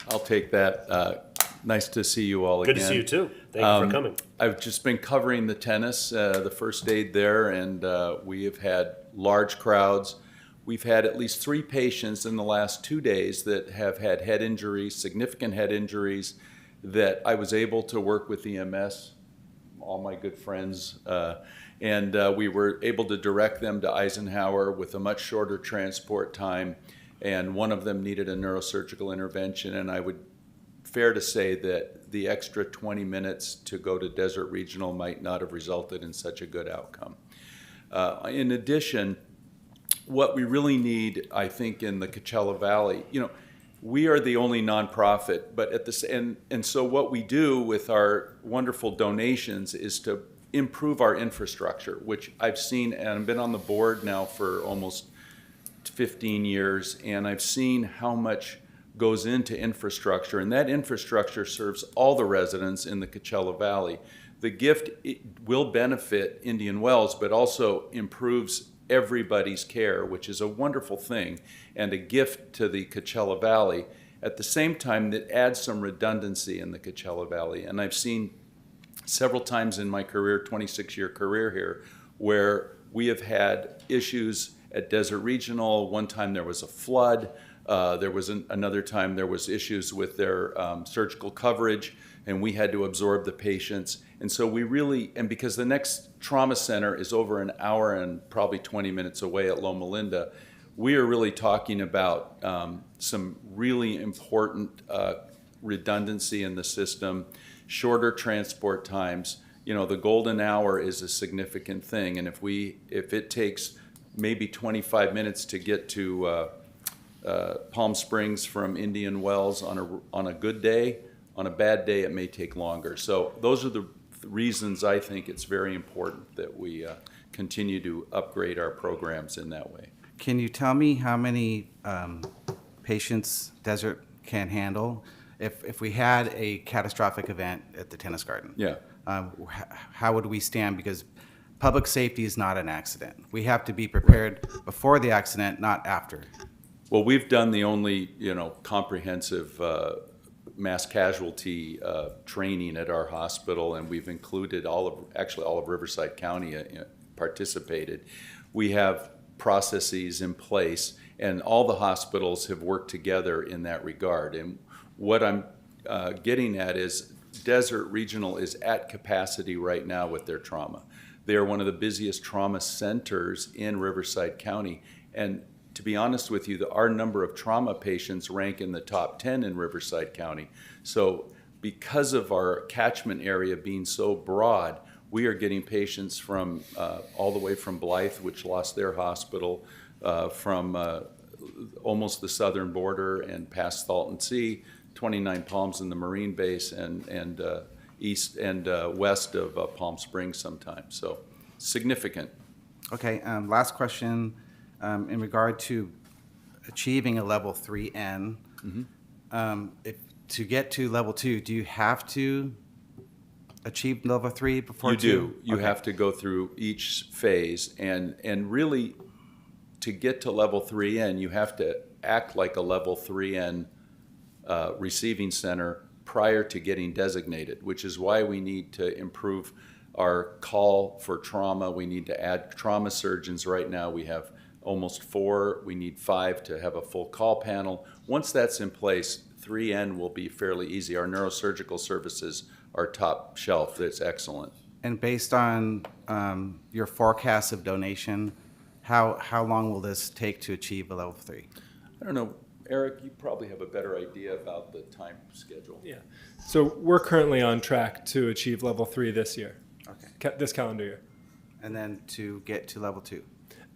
I'll take that. Nice to see you all again. Good to see you too. Thank you for coming. I've just been covering the tennis, the first aid there, and we have had large crowds. We've had at least 3 patients in the last 2 days that have had head injuries, significant head injuries, that I was able to work with EMS, all my good friends, and we were able to direct them to Eisenhower with a much shorter transport time, and one of them needed a neurosurgical intervention, and I would fair to say that the extra 20 minutes to go to Desert Regional might not have resulted in such a good outcome. In addition, what we really need, I think, in the Coachella Valley, we are the only nonprofit, but at this and so what we do with our wonderful donations is to improve our infrastructure, which I've seen, and I've been on the board now for almost 15 years, and I've seen how much goes into infrastructure, and that infrastructure serves all the residents in the Coachella Valley. The gift will benefit Indian Wells, but also improves everybody's care, which is a wonderful thing, and a gift to the Coachella Valley. At the same time, that adds some redundancy in the Coachella Valley. And I've seen several times in my career, 26-year career here, where we have had issues at Desert Regional. One time there was a flood. There was another time there was issues with their surgical coverage, and we had to absorb the patients. And so we really, and because the next trauma center is over an hour and probably 20 minutes away at Loma Linda, we are really talking about some really important redundancy in the system, shorter transport times. The golden hour is a significant thing, and if it takes maybe 25 minutes to get to Palm Springs from Indian Wells on a good day, on a bad day it may take longer. So those are the reasons I think it's very important that we continue to upgrade our programs in that way. Can you tell me how many patients Desert can handle? If we had a catastrophic event at the tennis garden, yeah, how would we stand? Because public safety is not an accident. We have to be prepared before the accident, not after. Well, we've done the only, comprehensive mass casualty training at our hospital, and we've included all of Riverside County participated. We have processes in place, and all the hospitals have worked together in that regard. And what I'm getting at is Desert Regional is at capacity right now with their trauma. They are one of the busiest trauma centers in Riverside County, and to be honest with you, our number of trauma patients rank in the top 10 in Riverside County. So because of our catchment area being so broad, we are getting patients from all the way from Blythe, which lost their hospital, from almost the southern border and past Salton Sea, 29 Palms in the Marine Base, and east and west of Palm Springs sometimes. So significant. Okay, last question. In regard to achieving a level 3N, to get to level 2, do you have to achieve level 3 before you 2? Do. You have to go through each phase, and really to get to level 3N, you have to act like a level 3N receiving center prior to getting designated, which is why we need to improve our call for trauma. We need to add trauma surgeons. Right now we have almost 4. We need 5 to have a full call panel. Once that's in place, 3N will be fairly easy. Our neurosurgical services are top shelf. That's excellent. And based on your forecast of donation, how long will this take to achieve a level 3? I don't know. Eric, you probably have a better idea about the time schedule. Yeah. So we're currently on track to achieve level 3 this year. Okay. This calendar year. And then to get to level 2?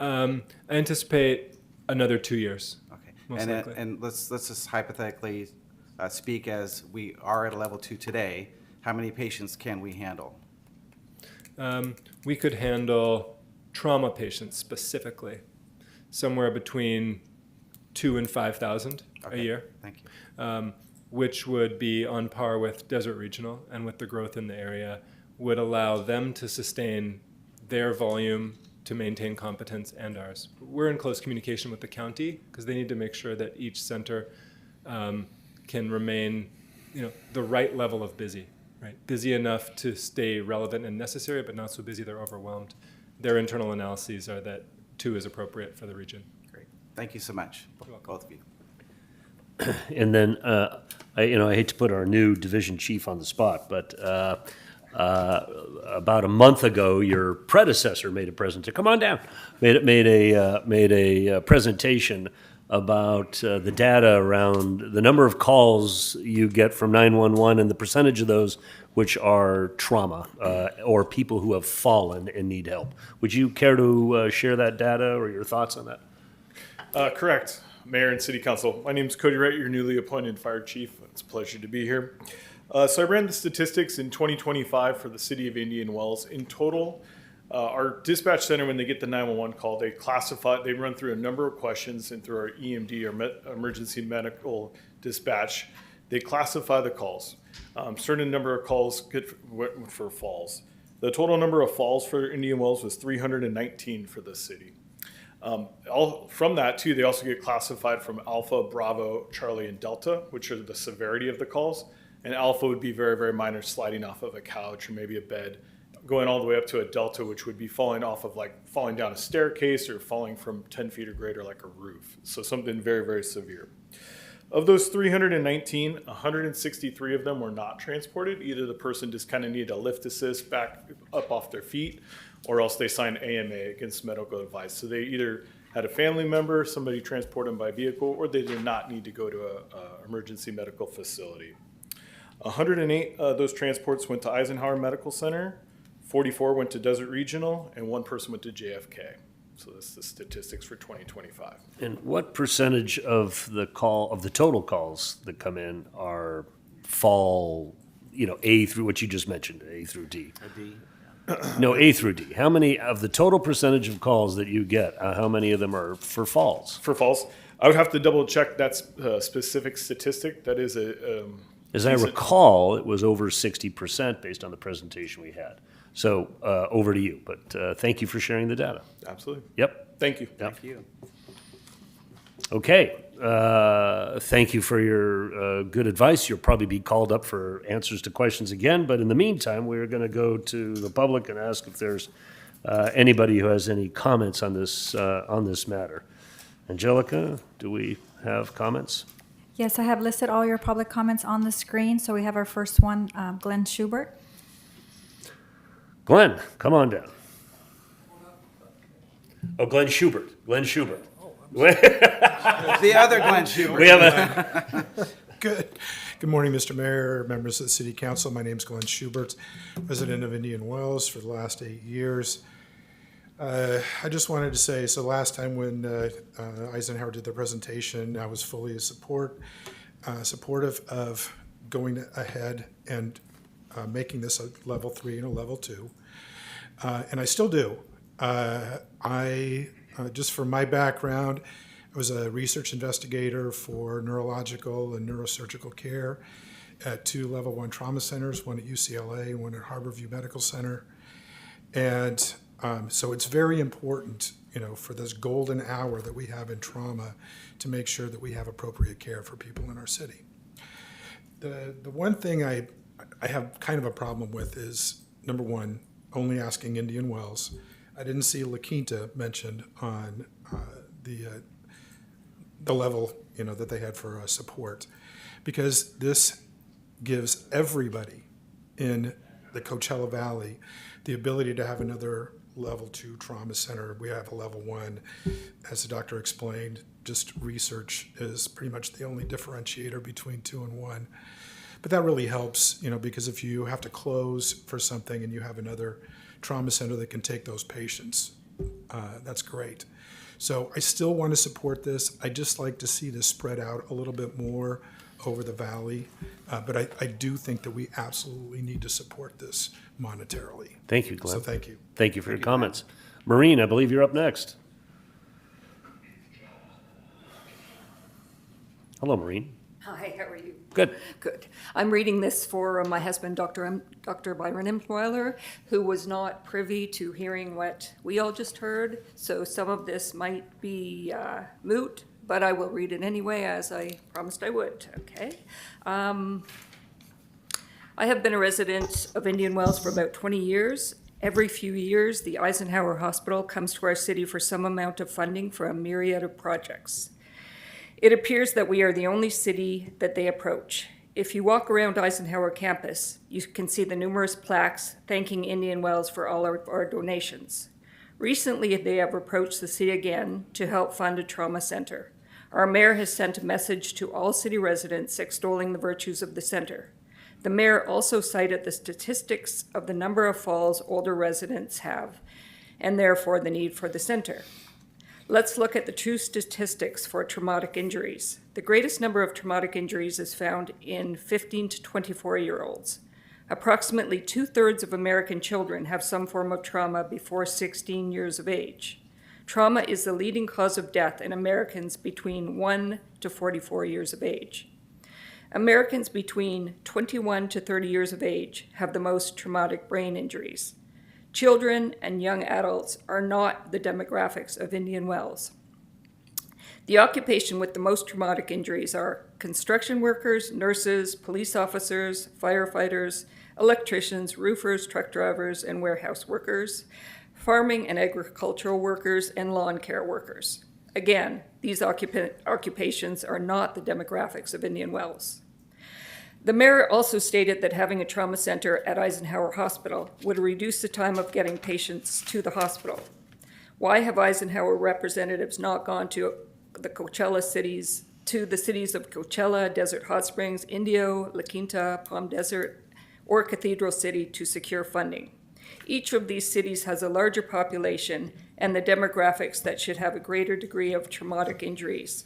I anticipate another 2 years. Okay. Most likely. And let's just hypothetically speak as we are at a level 2 today. How many patients can we handle? We could handle trauma patients specifically, somewhere between 2,000 and 5,000 a year. Thank you. Which would be on par with Desert Regional, and with the growth in the area, would allow them to sustain their volume to maintain competence and ours. We're in close communication with the county because they need to make sure that each center can remain, the right level of busy, right? Busy enough to stay relevant and necessary, but not so busy they're overwhelmed. Their internal analyses are that 2 is appropriate for the region. Great. Thank you so much, both of you. And then, I hate to put our new division chief on the spot, but about a month ago, your predecessor made a presentation. Come on down. Made a presentation about the data around the number of calls you get from 911 and the percentage of those which are trauma or people who have fallen and need help. Would you care to share that data or your thoughts on that? Correct. Mayor and City Council. My name is Cody Wright, your newly appointed fire chief. It's a pleasure to be here. So I ran the statistics in 2025 for the city of Indian Wells. In total, our dispatch center, when they get the 911 call, they run through a number of questions, and through our EMD, or emergency medical dispatch, they classify the calls. Certain number of calls good for falls. The total number of falls for Indian Wells was 319 for the city. From that, too, they also get classified from Alpha, Bravo, Charlie, and Delta, which are the severity of the calls. And Alpha would be very, very minor, sliding off of a couch or maybe a bed, going all the way up to a Delta, which would be falling down a staircase or falling from 10 feet or greater like a roof. So something very, very severe. Of those 319, 163 of them were not transported. Either the person just kind of needed a lift assist back up off their feet, or else they signed AMA, against medical advice. So they either had a family member, somebody transport them by vehicle, or they did not need to go to a emergency medical facility. 108 of those transports went to Eisenhower Medical Center, 44 went to Desert Regional, and 1 person went to JFK. So that's the statistics for 2025. And what percentage of the total calls that come in are fall, A through what you just mentioned, A through D? A D. No, A through D. How many of the total percentage of calls that you get, how many of them are for falls? For falls, I would have to double check that specific statistic. That is As I recall, it was over 60% based on the presentation we had. So over to you, but thank you for sharing the data. Absolutely. Yep. Thank you. Yep. Thank you. Okay. Thank you for your good advice. You'll probably be called up for answers to questions again, but in the meantime, we're going to go to the public and ask if there's anybody who has any comments on this matter. Angelica, do we have comments? Yes, I have listed all your public comments on the screen. So we have our first one, Glenn Schubert. Glenn, come on down. Oh, Glenn Schubert. Glenn Schubert. The other Glenn Schubert. We have a Good morning, Mr. Mayor, members of the City Council. My name is Glenn Schubert, resident of Indian Wells for the last 8 years. I just wanted to say, so last time when Eisenhower did the presentation, I was fully supportive of going ahead and making this a level 3 and a level 2. And I still do. Just from my background, I was a research investigator for neurological and neurosurgical care at 2 level 1 trauma centers, one at UCLA and one at Harborview Medical Center. And so it's very important, for this golden hour that we have in trauma to make sure that we have appropriate care for people in our city. The one thing I have kind of a problem with is, number one, only asking Indian Wells. I didn't see La Quinta mentioned on the level, that they had for support, because this gives everybody in the Coachella Valley the ability to have another level 2 trauma center. We have a level 1. As the doctor explained, just research is pretty much the only differentiator between 2 and 1. But that really helps, because if you have to close for something and you have another trauma center that can take those patients, that's great. So I still want to support this. I just like to see this spread out a little bit more over the valley. But I do think that we absolutely need to support this monetarily. Thank you, Glenn. So thank you. Thank you for your comments. Maureen, I believe you're up next. Hello, Maureen. Hi, how are you? Good. Good. I'm reading this for my husband, Dr. Byron Imtweiler, who was not privy to hearing what we all just heard. So some of this might be moot, but I will read it anyway, as I promised I would. Okay. I have been a resident of Indian Wells for about 20 years. Every few years, the Eisenhower Hospital comes to our city for some amount of funding for a myriad of projects. It appears that we are the only city that they approach. If you walk around Eisenhower campus, you can see the numerous plaques thanking Indian Wells for all our donations. Recently, they have approached the city again to help fund a trauma center. Our mayor has sent a message to all city residents extolling the virtues of the center. The mayor also cited the statistics of the number of falls older residents have, and therefore the need for the center. Let's look at the true statistics for traumatic injuries. The greatest number of traumatic injuries is found in 15 to 24-year-olds. Approximately 2/3 of American children have some form of trauma before 16 years of age. Trauma is the leading cause of death in Americans between 1 to 44 years of age. Americans between 21 to 30 years of age have the most traumatic brain injuries. Children and young adults are not the demographics of Indian Wells. The occupation with the most traumatic injuries are construction workers, nurses, police officers, firefighters, electricians, roofers, truck drivers, and warehouse workers, farming and agricultural workers, and lawn care workers. Again, these occupations are not the demographics of Indian Wells. The mayor also stated that having a trauma center at Eisenhower Hospital would reduce the time of getting patients to the hospital. Why have Eisenhower representatives not gone to the cities of Coachella, Desert Hot Springs, Indio, La Quinta, Palm Desert, or Cathedral City to secure funding? Each of these cities has a larger population and the demographics that should have a greater degree of traumatic injuries.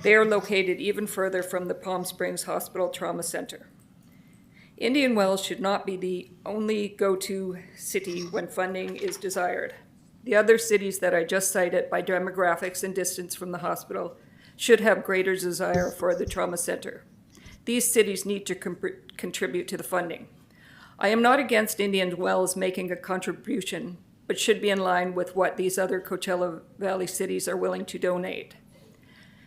They are located even further from the Palm Springs Hospital Trauma Center. Indian Wells should not be the only go-to city when funding is desired. The other cities that I just cited by demographics and distance from the hospital should have greater desire for the trauma center. These cities need to contribute to the funding. I am not against Indian Wells making a contribution, but should be in line with what these other Coachella Valley cities are willing to donate.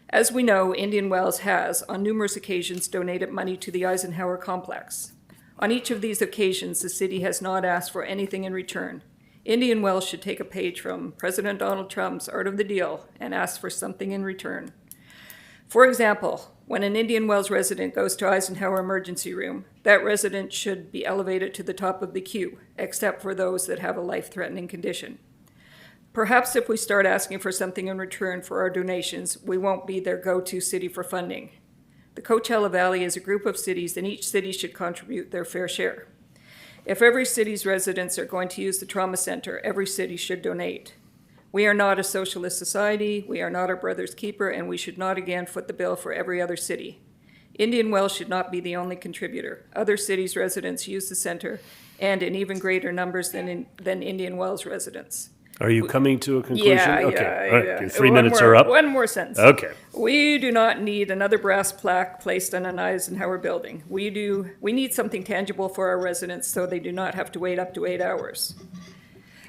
As we know, Indian Wells has, on numerous occasions, donated money to the Eisenhower complex. On each of these occasions, the city has not asked for anything in return. Indian Wells should take a page from President Donald Trump's Art of the Deal and ask for something in return. For example, when an Indian Wells resident goes to Eisenhower emergency room, that resident should be elevated to the top of the queue, except for those that have a life-threatening condition. Perhaps if we start asking for something in return for our donations, we won't be their go-to city for funding. The Coachella Valley is a group of cities, and each city should contribute their fair share. If every city's residents are going to use the trauma center, every city should donate. We are not a socialist society, we are not our brother's keeper, and we should not again foot the bill for every other city. Indian Wells should not be the only contributor. Other cities' residents use the center, and in even greater numbers than Indian Wells residents. Are you coming to a conclusion? Yeah, okay. yeah, All right. yeah. Your 3 minutes are up. One more sentence. Okay. We do not need another brass plaque placed on an Eisenhower building. We need something tangible for our residents so they do not have to wait up to 8 hours.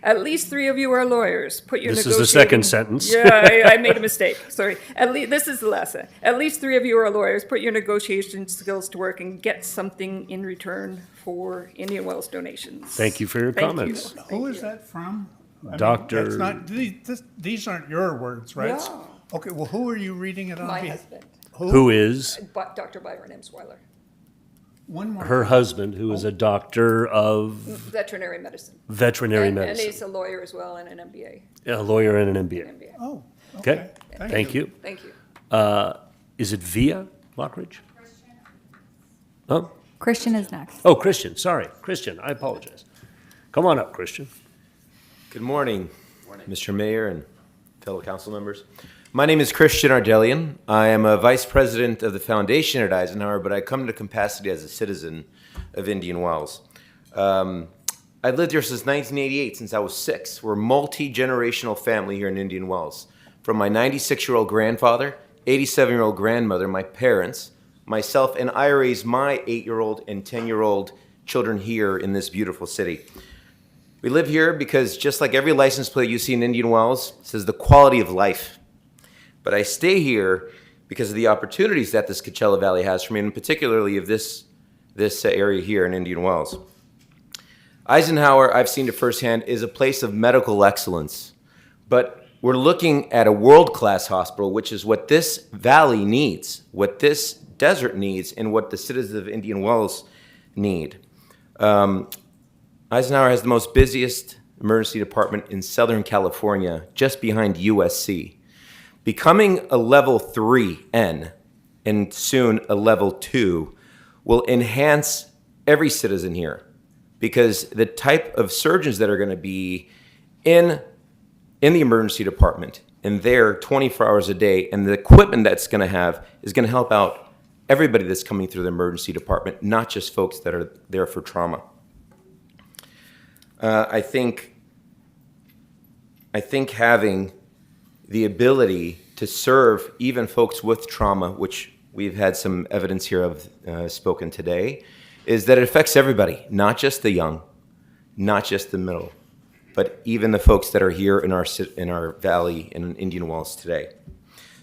At least 3 of you are lawyers. Put your This is the second sentence. Yeah, I made a mistake. Sorry. This is the last sentence. At least 3 of you are lawyers. Put your negotiation skills to work and get something in return for Indian Wells donations. Thank you for your Thank comments. you. Who is that from? I mean, Dr. that's not, these aren't your words, right? No. Okay, well, who are you reading it on? My husband. Who is Dr. Byron Imtweiler. One more. her husband, who is a doctor of Veterinary medicine. veterinary And medicine, he's a lawyer as well and an MBA. a lawyer and an MBA. Oh, Okay. Thank you. Thank you. Is it Via Lockridge? Oh, Christian is next. oh, Christian. Sorry, Christian. I apologize. Come on up, Christian. Good morning, Mr. Mayor and fellow council members. My name is Christian Ardelian. I am a vice president of the foundation at Eisenhower, but I come into capacity as a citizen of Indian Wells. I I've lived here since 1988, since I was 6. We're a multi-generational family here in Indian Wells. From my 96-year-old grandfather, 87-year-old grandmother, my parents, myself, and I raised my 8-year-old and 10-year-old children here in this beautiful city. We live here because just like every license plate you see in Indian Wells, it says the quality of life. But I stay here because of the opportunities that this Coachella Valley has for me, and particularly of this area here in Indian Wells. Eisenhower, I've seen it firsthand, is a place of medical excellence. But we're looking at a world-class hospital, which is what this valley needs, what this desert needs, and what the citizens of Indian Wells need. Eisenhower has the most busiest emergency department in Southern California, just behind USC. Becoming a level 3N and soon a level 2 will enhance every citizen here, because the type of surgeons that are going to be in the emergency department and there 24 hours a day, and the equipment that's going to have is going to help out everybody that's coming through the emergency department, not just folks that are there for trauma. I think having the ability to serve even folks with trauma, which we've had some evidence here of spoken today, is that it affects everybody, not just the young, not just the middle, but even the folks that are here in our valley in Indian Wells today.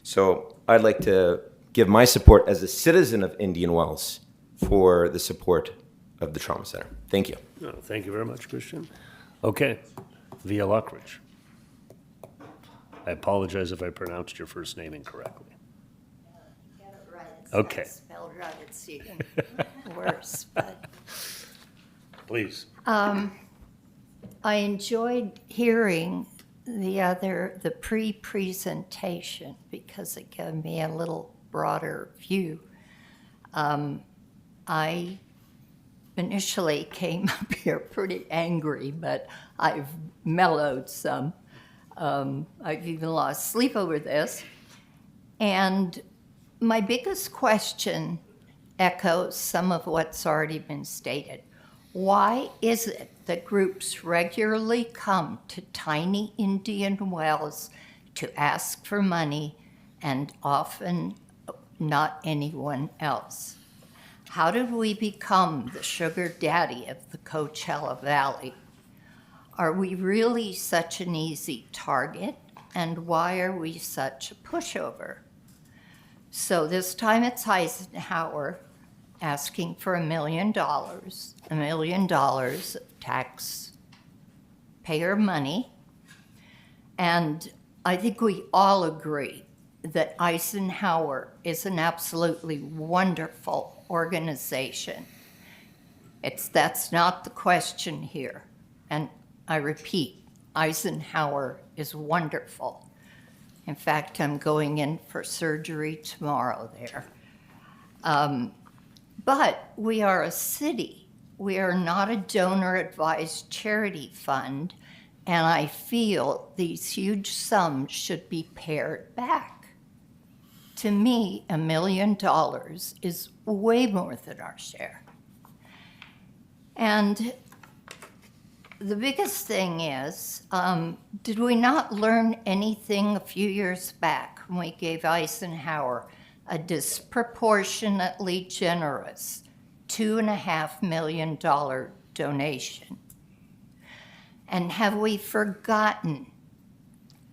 So I'd like to give my support as a citizen of Indian Wells for the support of the Trauma Center. Thank you. No, thank you very much, Christian. Okay, Via Lockridge. I apologize if I pronounced your first name incorrectly. Get it right. It's Okay. not spelled right. It's even worse. But Please. I enjoyed hearing the pre-presentation because it gave me a little broader view. I initially came up here pretty angry, but I've mellowed some. I've even lost sleep over this. And my biggest question echoes some of what's already been stated. Why is it that groups regularly come to tiny Indian wells to ask for money and often not anyone else? How did we become the sugar daddy of the Coachella Valley? Are we really such an easy target? And why are we such a pushover? So this time it's Eisenhower asking for $1 million of taxpayer money. And I think we all agree that Eisenhower is an absolutely wonderful organization. That's not the question here. And I repeat, Eisenhower is wonderful. In fact, I'm going in for surgery tomorrow there. But we are a city. We are not a donor-advised charity fund, and I feel these huge sums should be pared back. To me, $1 million is way more than our share. And the biggest thing is, did we not learn anything a few years back when we gave Eisenhower a disproportionately generous $2.5 million donation? And have we forgotten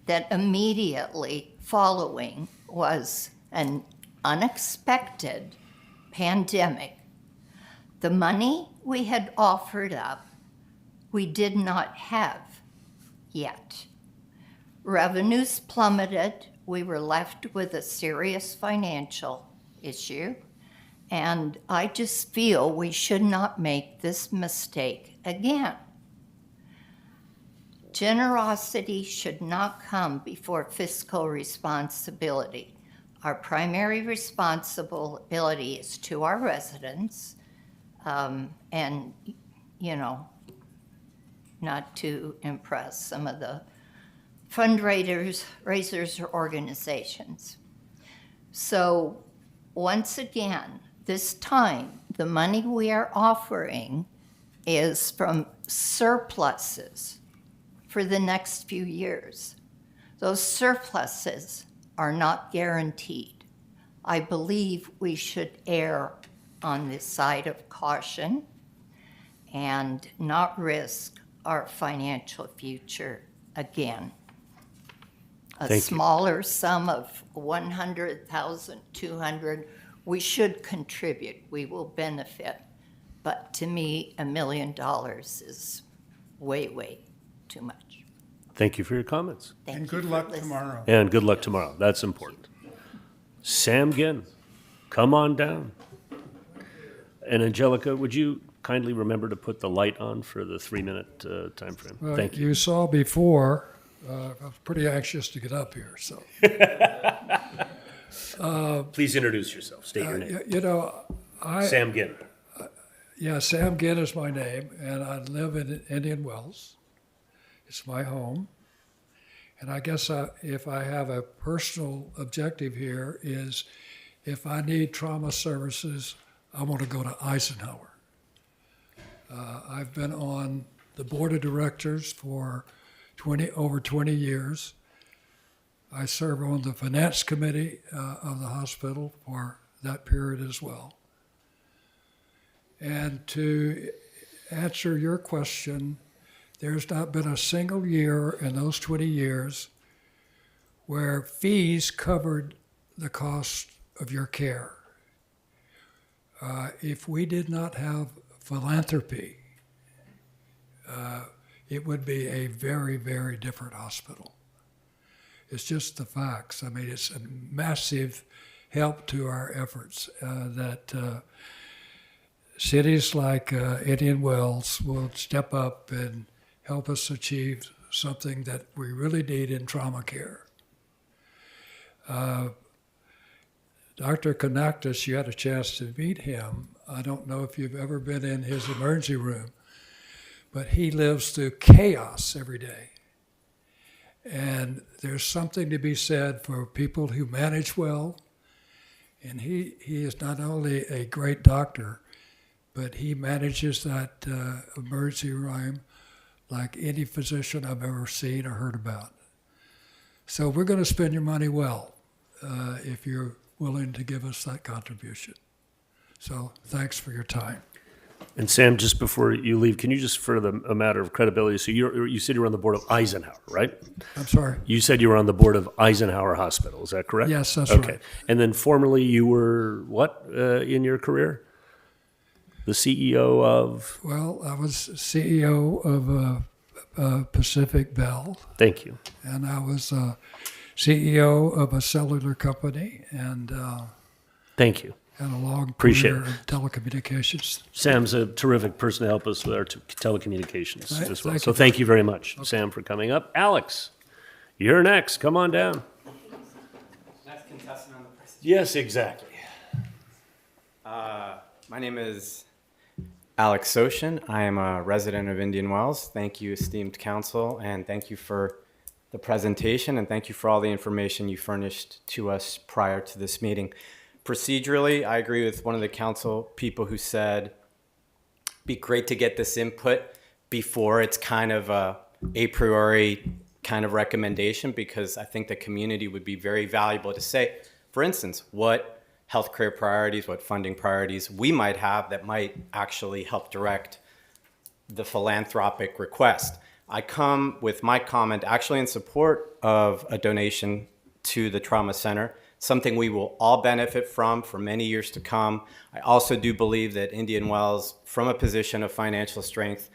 that immediately following was an unexpected pandemic? The money we had offered up, we did not have yet. Revenues plummeted. We were left with a serious financial issue. And I just feel we should not make this mistake again. Generosity should not come before fiscal responsibility. Our primary responsibility is to our residents, and, you know, not to impress some of the fundraisers or organizations. So once again, this time, the money we are offering is from surpluses for the next few years. Those surpluses are not guaranteed. I believe we should err on the side of caution and not risk our financial future again. A Thank you. smaller sum of 100,000, 200, we should contribute. We will benefit. But to me, $1 million is way, way too much. Thank you for your comments. Thank And you good for luck listening. tomorrow. And good luck tomorrow. That's important. Sam Ginn, come on down. And Angelica, would you kindly remember to put the light on for the 3-minute time frame? Well, Thank you. you saw before, I was pretty anxious to get up here, so. Please introduce yourself. State your name. You know, Sam Ginn. Yeah, Sam Ginn is my name, and I live in Indian Wells. It's my home. And I guess if I have a personal objective here is if I need trauma services, I want to go to Eisenhower. I've been on the board of directors for over 20 years. I serve on the finance committee of the hospital for that period as well. And to answer your question, there's not been a single year in those 20 years where fees covered the cost of your care. If we did not have philanthropy, it would be a very, very different hospital. It's just the facts. I mean, it's a massive help to our efforts that cities like Indian Wells will step up and help us achieve something that we really need in trauma care. Dr. Konaktis, you had a chance to meet him. I don't know if you've ever been in his emergency room, but he lives through chaos every day. And there's something to be said for people who manage well. And he is not only a great doctor, but he manages that emergency room like any physician I've ever seen or heard about. So we're going to spend your money well if you're willing to give us that contribution. So thanks for your time. And Sam, just before you leave, can you just, for a matter of credibility, so you said you were on the board of Eisenhower, right? I'm sorry? You said you were on the board of Eisenhower Hospital, is that correct? Yes, that's okay. right. And then formerly you were what in your career? The CEO of? Well, I was CEO of Pacific Bell. Thank you. And I was CEO of a cellular company and thank you. Had a long Appreciate career it. in telecommunications. Sam's a terrific person to help us with our telecommunications Right, as well. thank So you. thank you very much, Sam, for coming up. Alex, you're next. Come on down. Next contestant on the presentation. Yes, exactly. My name is Alex Soshin. I am a resident of Indian Wells. Thank you, esteemed council, and thank you for the presentation, and thank you for all the information you furnished to us prior to this meeting. Procedurally, I agree with one of the council people who said, be great to get this input before it's kind of a priori kind of recommendation, because I think the community would be very valuable to say, for instance, what healthcare priorities, what funding priorities we might have that might actually help direct the philanthropic request. I come with my comment actually in support of a donation to the trauma center, something we will all benefit from for many years to come. I also do believe that Indian Wells, from a position of financial strength,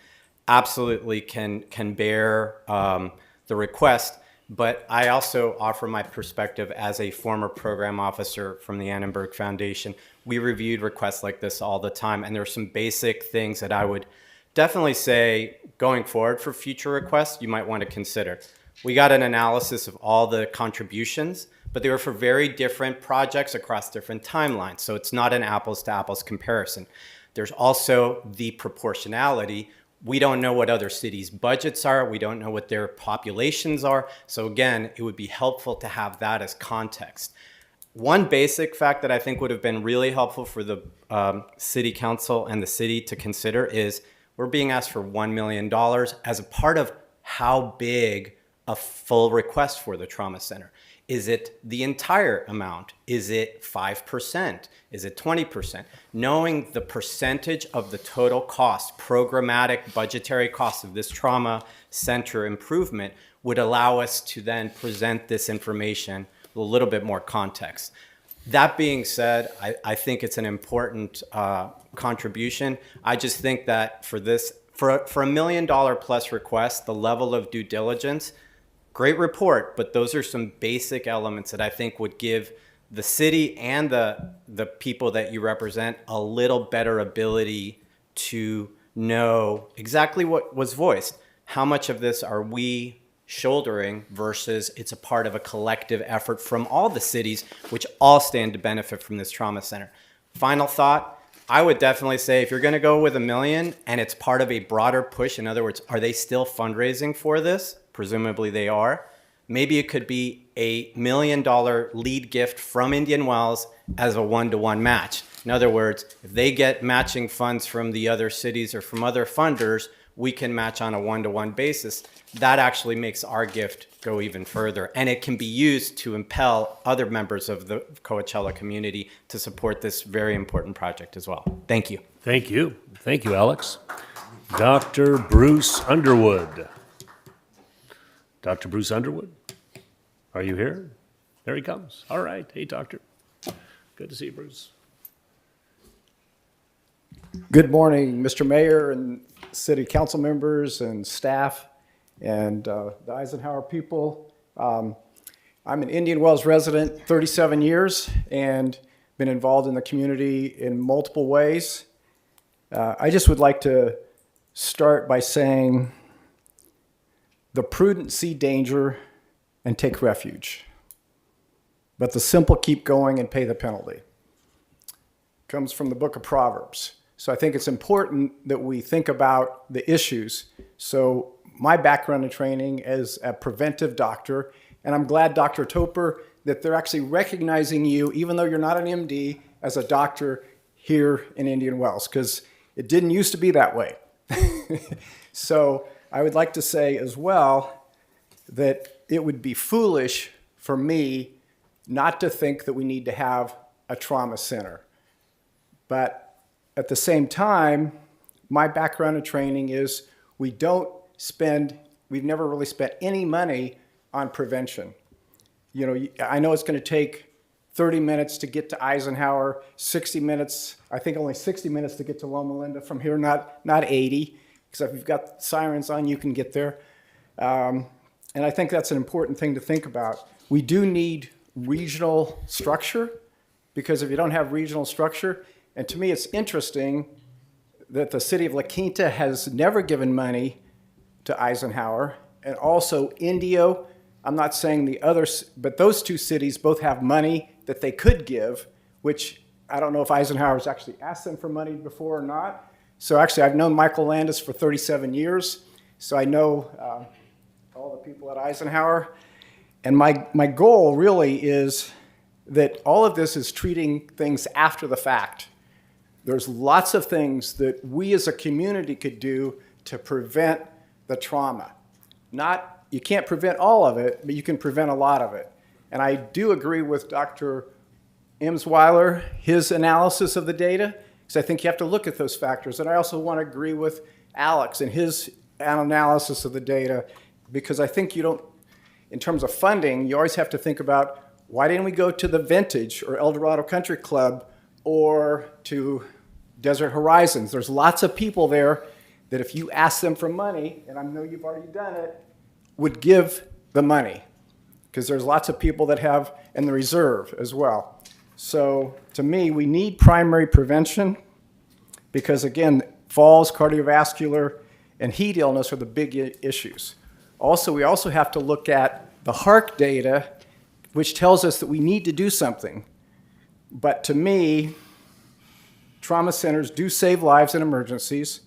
absolutely can bear the request. But I also offer my perspective as a former program officer from the Annenberg Foundation. We reviewed requests like this all the time, and there are some basic things that I would definitely say going forward for future requests you might want to consider. We got an analysis of all the contributions, but they were for very different projects across different timelines. So it's not an apples to apples comparison. There's also the proportionality. We don't know what other cities' budgets are. We don't know what their populations are. So again, it would be helpful to have that as context. One basic fact that I think would have been really helpful for the city council and the city to consider is We're being asked for $1 million as a part of how big a full request for the trauma center. Is it the entire amount? Is it 5%? Is it 20%? Knowing the percentage of the total cost, programmatic budgetary cost of this trauma center improvement would allow us to then present this information with a little bit more context. That being said, I think it's an important contribution. I just think that for $1 million plus request, the level of due diligence, great report, but those are some basic elements that I think would give the city and the people that you represent a little better ability to know exactly what was voiced. How much of this are we shouldering versus it's a part of a collective effort from all the cities, which all stand to benefit from this trauma center. Final thought, I would definitely say if you're going to go with $1 million and it's part of a broader push, in other words, are they still fundraising for this? Presumably they are. Maybe it could be a $1 million lead gift from Indian Wells as a one-to-one match. In other words, if they get matching funds from the other cities or from other funders, we can match on a one-to-one basis. That actually makes our gift go even further. And it can be used to impel other members of the Coachella community to support this very important project as well. Thank you. Thank you. Thank you, Alex. Dr. Bruce Underwood. Dr. Bruce Underwood, are you here? There he comes. All right. Hey, doctor. Good to see you, Bruce. Good morning, Mr. Mayor and city council members and staff and the Eisenhower people. I'm an Indian Wells resident, 37 years, and been involved in the community in multiple ways. I just would like to start by saying the prudent see danger and take refuge, but the simple keep going and pay the penalty. Comes from the book of Proverbs. So I think it's important that we think about the issues. So my background and training as a preventive doctor, and I'm glad, Dr. Topper, that they're actually recognizing you, even though you're not an MD, as a doctor here in Indian Wells, because it didn't used to be that way. So I would like to say as well that it would be foolish for me not to think that we need to have a trauma center. But at the same time, my background and training is we've never really spent any money on prevention. You know, I know it's going to take 30 minutes to get to Eisenhower, 60 minutes, I think only 60 minutes to get to Loma Linda from here, not 80, because if you've got sirens on, you can get there. And I think that's an important thing to think about. We do need regional structure, because if you don't have regional structure, and to me it's interesting that the city of La Quinta has never given money to Eisenhower, and also Indio. I'm not saying the others, but those two cities both have money that they could give, which I don't know if Eisenhower's actually asked them for money before or not. So actually, I've known Michael Landis for 37 years, so I know all the people at Eisenhower. And my goal really is that all of this is treating things after the fact. There's lots of things that we as a community could do to prevent the trauma. You can't prevent all of it, but you can prevent a lot of it. And I do agree with Dr. Imsweiler, his analysis of the data, because I think you have to look at those factors. And I also want to agree with Alex and his analysis of the data, because I think you don't, in terms of funding, you always have to think about, why didn't we go to the Vintage or El Dorado Country Club or to Desert Horizons? There's lots of people there that if you ask them for money, and I know you've already done it, would give the money, because there's lots of people that have in the reserve as well. So to me, we need primary prevention, because again, falls, cardiovascular, and heat illness are the big issues. Also, we also have to look at the HARC data, which tells us that we need to do something. But to me, trauma centers do save lives in emergencies,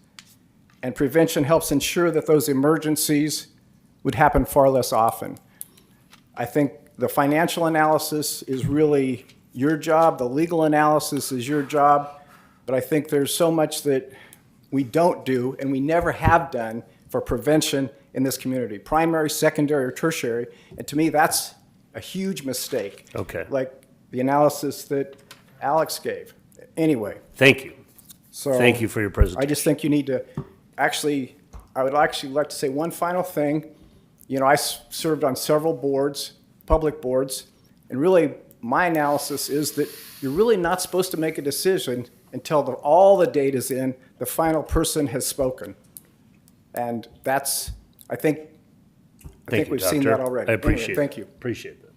and prevention helps ensure that those emergencies would happen far less often. I think the financial analysis is really your job, the legal analysis is your job, but I think there's so much that we don't do and we never have done for prevention in this community, primary, secondary, or tertiary. And to me, that's a huge mistake. Okay. Like the analysis that Alex gave. Anyway. Thank you. So Thank you for your presentation. I just think you need to I would actually like to say one final thing. You know, I served on several boards, public boards, and really my analysis is that you're really not supposed to make a decision until all the data's in, the final person has spoken. And that's, I think Thank you, we've seen Doctor. that already. I appreciate Anyway, thank you. Appreciate that.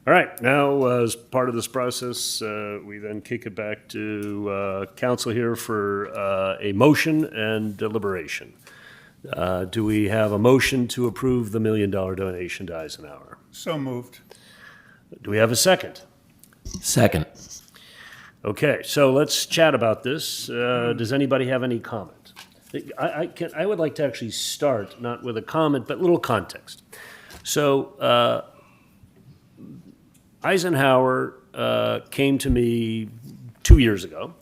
All right, now, as part of this process, we then kick it back to council here for a motion and deliberation. Do we have a motion to approve the $1 million donation to Eisenhower? So moved. Do we have a second? Second. Okay, so let's chat about this. Does anybody have any comment? I would like to actually start, not with a comment, but little context. So Eisenhower came to me 2 years ago,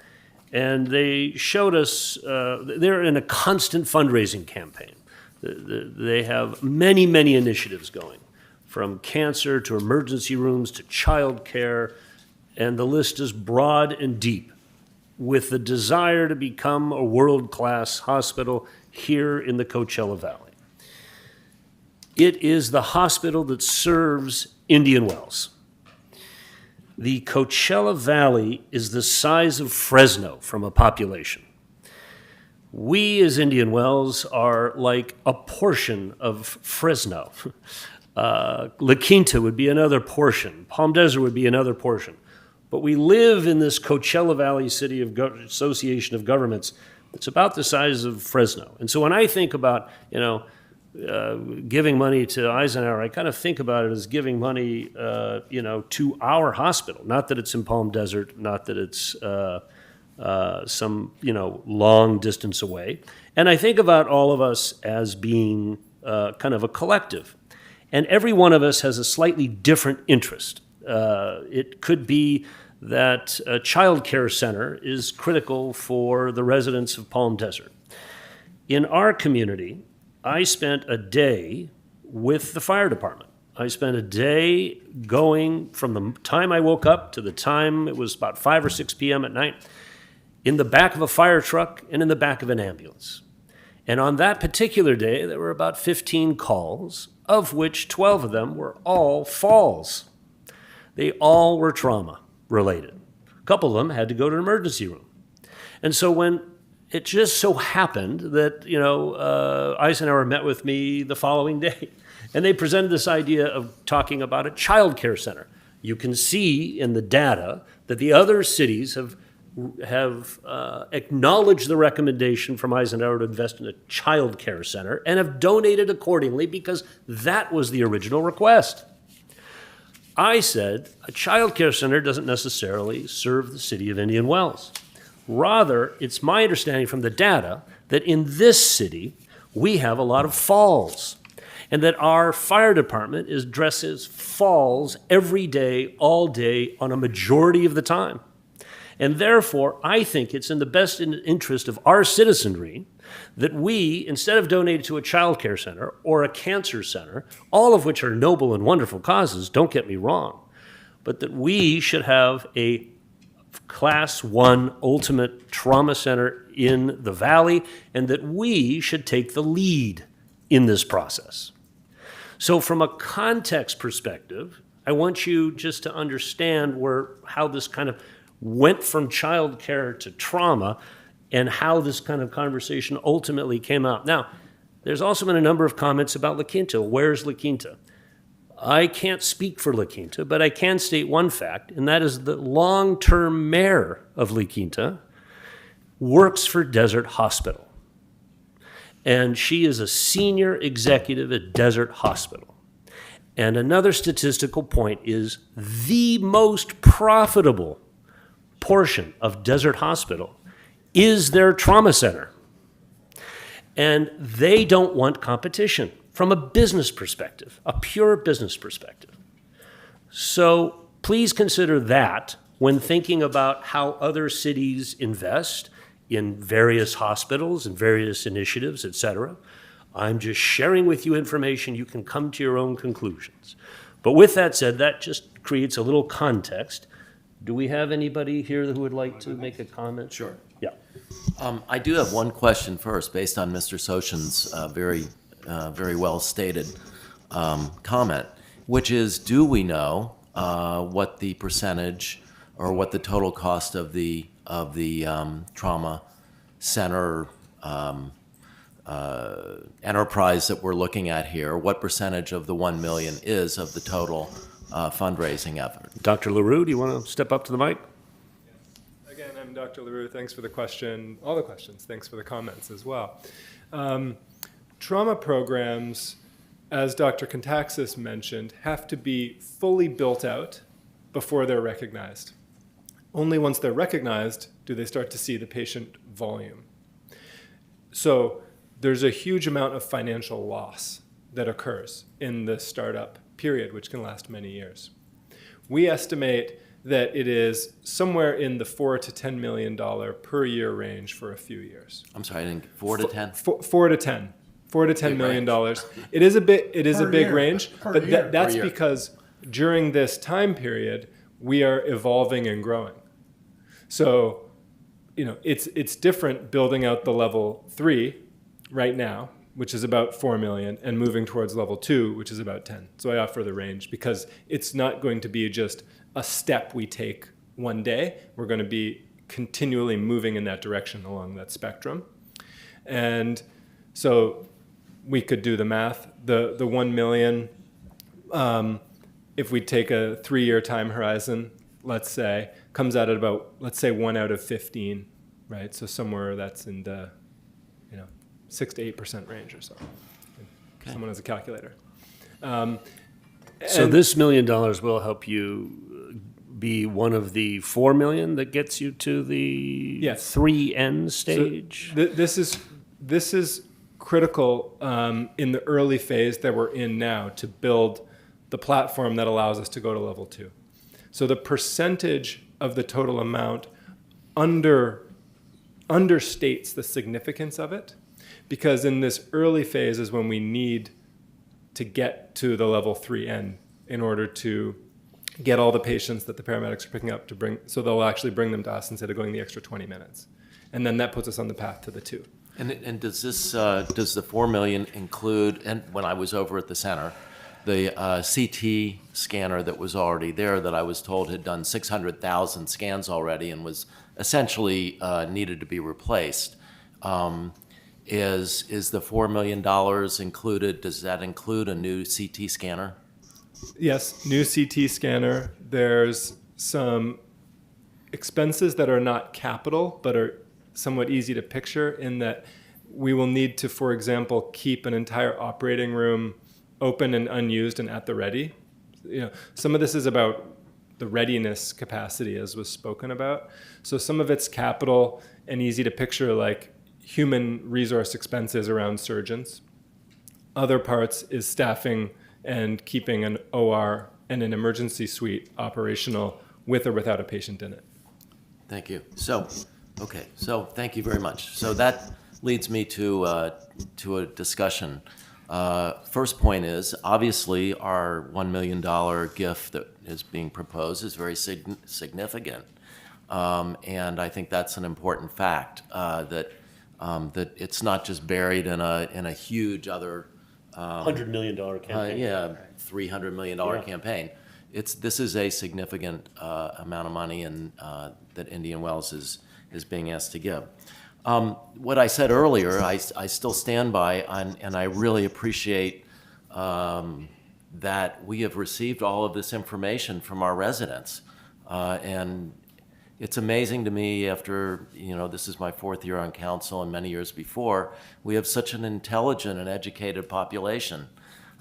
and they showed us, they're in a constant fundraising campaign. They have many, many initiatives going, from cancer to emergency rooms to child care, and the list is broad and deep, with the desire to become a world-class hospital here in the Coachella Valley. It is the hospital that serves Indian Wells. The Coachella Valley is the size of Fresno from a population. We as Indian Wells are like a portion of Fresno. La Quinta would be another portion. Palm Desert would be another portion. But we live in this Coachella Valley City Association of Governments that's about the size of Fresno. And so when I think about, giving money to Eisenhower, I kind of think about it as giving money, to our hospital. Not that it's in Palm Desert, not that it's some, long distance away. And I think about all of us as being kind of a collective. And every one of us has a slightly different interest. It could be that a child care center is critical for the residents of Palm Desert. In our community, I spent a day with the fire department. I spent a day going from the time I woke up to the time it was about 5 or 6 p.m. at night in the back of a fire truck and in the back of an ambulance. And on that particular day, there were about 15 calls, of which 12 of them were all falls. They all were trauma related. A couple of them had to go to an emergency room. And so when it just so happened that, Eisenhower met with me the following day, and they presented this idea of talking about a child care center. You can see in the data that the other cities have acknowledged the recommendation from Eisenhower to invest in a child care center and have donated accordingly because that was the original request. I said a child care center doesn't necessarily serve the city of Indian Wells. Rather, it's my understanding from the data that in this city, we have a lot of falls, and that our fire department addresses falls every day, all day, on a majority of the time. And therefore, I think it's in the best interest of our citizenry that we, instead of donating to a child care center or a cancer center, all of which are noble and wonderful causes, don't get me wrong, but that we should have a Class 1 ultimate trauma center in the valley, and that we should take the lead in this process. So from a context perspective, I want you just to understand how this kind of went from child care to trauma and how this kind of conversation ultimately came out. Now, there's also been a number of comments about La Quinta. Where's La Quinta? I can't speak for La Quinta, but I can state one fact, and that is the long-term mayor of La Quinta works for Desert Hospital. And she is a senior executive at Desert Hospital. And another statistical point is the most profitable portion of Desert Hospital is their trauma center. And they don't want competition from a business perspective, a pure business perspective. So please consider that when thinking about how other cities invest in various hospitals and various initiatives, et cetera. I'm just sharing with you information. You can come to your own conclusions. But with that said, that just creates a little context. Do we have anybody here who would like to make a comment? Sure. Yeah. I do have one question first, based on Mr. Sochan's very well stated comment, which is, do we know what the percentage or what the total cost of the trauma center enterprise that we're looking at here? What percentage of the 1 million is of the total fundraising effort? Dr. LaRue, do you want to step up to the mic? Again, I'm Dr. LaRue. Thanks for the question, all the questions. Thanks for the comments as well. Trauma programs, as Dr. Kontaxis mentioned, have to be fully built out before they're recognized. Only once they're recognized do they start to see the patient volume. So there's a huge amount of financial loss that occurs in the startup period, which can last many years. We estimate that it is somewhere in the $4 to $10 million per year range for a few years. I'm sorry, I didn't, 4 to 10? 4 to 10. $4 to $10 million. It is a big range, but that's because during this time period, we are evolving and growing. So, it's different building out the level 3 right now, which is about 4 million, and moving towards level 2, which is about 10. So I offer the range because it's not going to be just a step we take one day. We're going to be continually moving in that direction along that spectrum. And so we could do the math. The 1 million, if we take a 3-year time horizon, let's say, comes out at about, let's say 1 out of 15, right? So somewhere that's in the 6 to 8% range or so. Okay. Someone has a calculator. So this $1 million will help you be one of the 4 million that gets you to the 3N stage? So this is critical in the early phase that we're in now to build the platform that allows us to go to level 2. So the percentage of the total amount understates the significance of it, because in this early phase is when we need to get to the level 3N in order to get all the patients that the paramedics are picking up to bring, so they'll actually bring them to us instead of going the extra 20 minutes. And then that puts us on the path to the 2. And does this does the 4 million include, and when I was over at the center, the CT scanner that was already there that I was told had done 600,000 scans already and was essentially needed to be replaced. Is the $4 million included? Does that include a new CT scanner? Yes, new CT scanner. There's some expenses that are not capital, but are somewhat easy to picture in that we will need to, for example, keep an entire operating room open and unused and at the ready. Some of this is about the readiness capacity, as was spoken about. So some of it's capital and easy to picture, like human resource expenses around surgeons. Other parts is staffing and keeping an OR and an emergency suite operational with or without a patient in it. Thank you. So thank you very much. So that leads me to a discussion. First point is, obviously, our $1 million gift that is being proposed is very significant. And I think that's an important fact, that it's not just buried in a huge other $100 million campaign. $300 million campaign. This is a significant amount of money that Indian Wells is being asked to give. What I said earlier, I still stand by, and I really appreciate that we have received all of this information from our residents. And it's amazing to me after, this is my 4th year on council and many years before, we have such an intelligent and educated population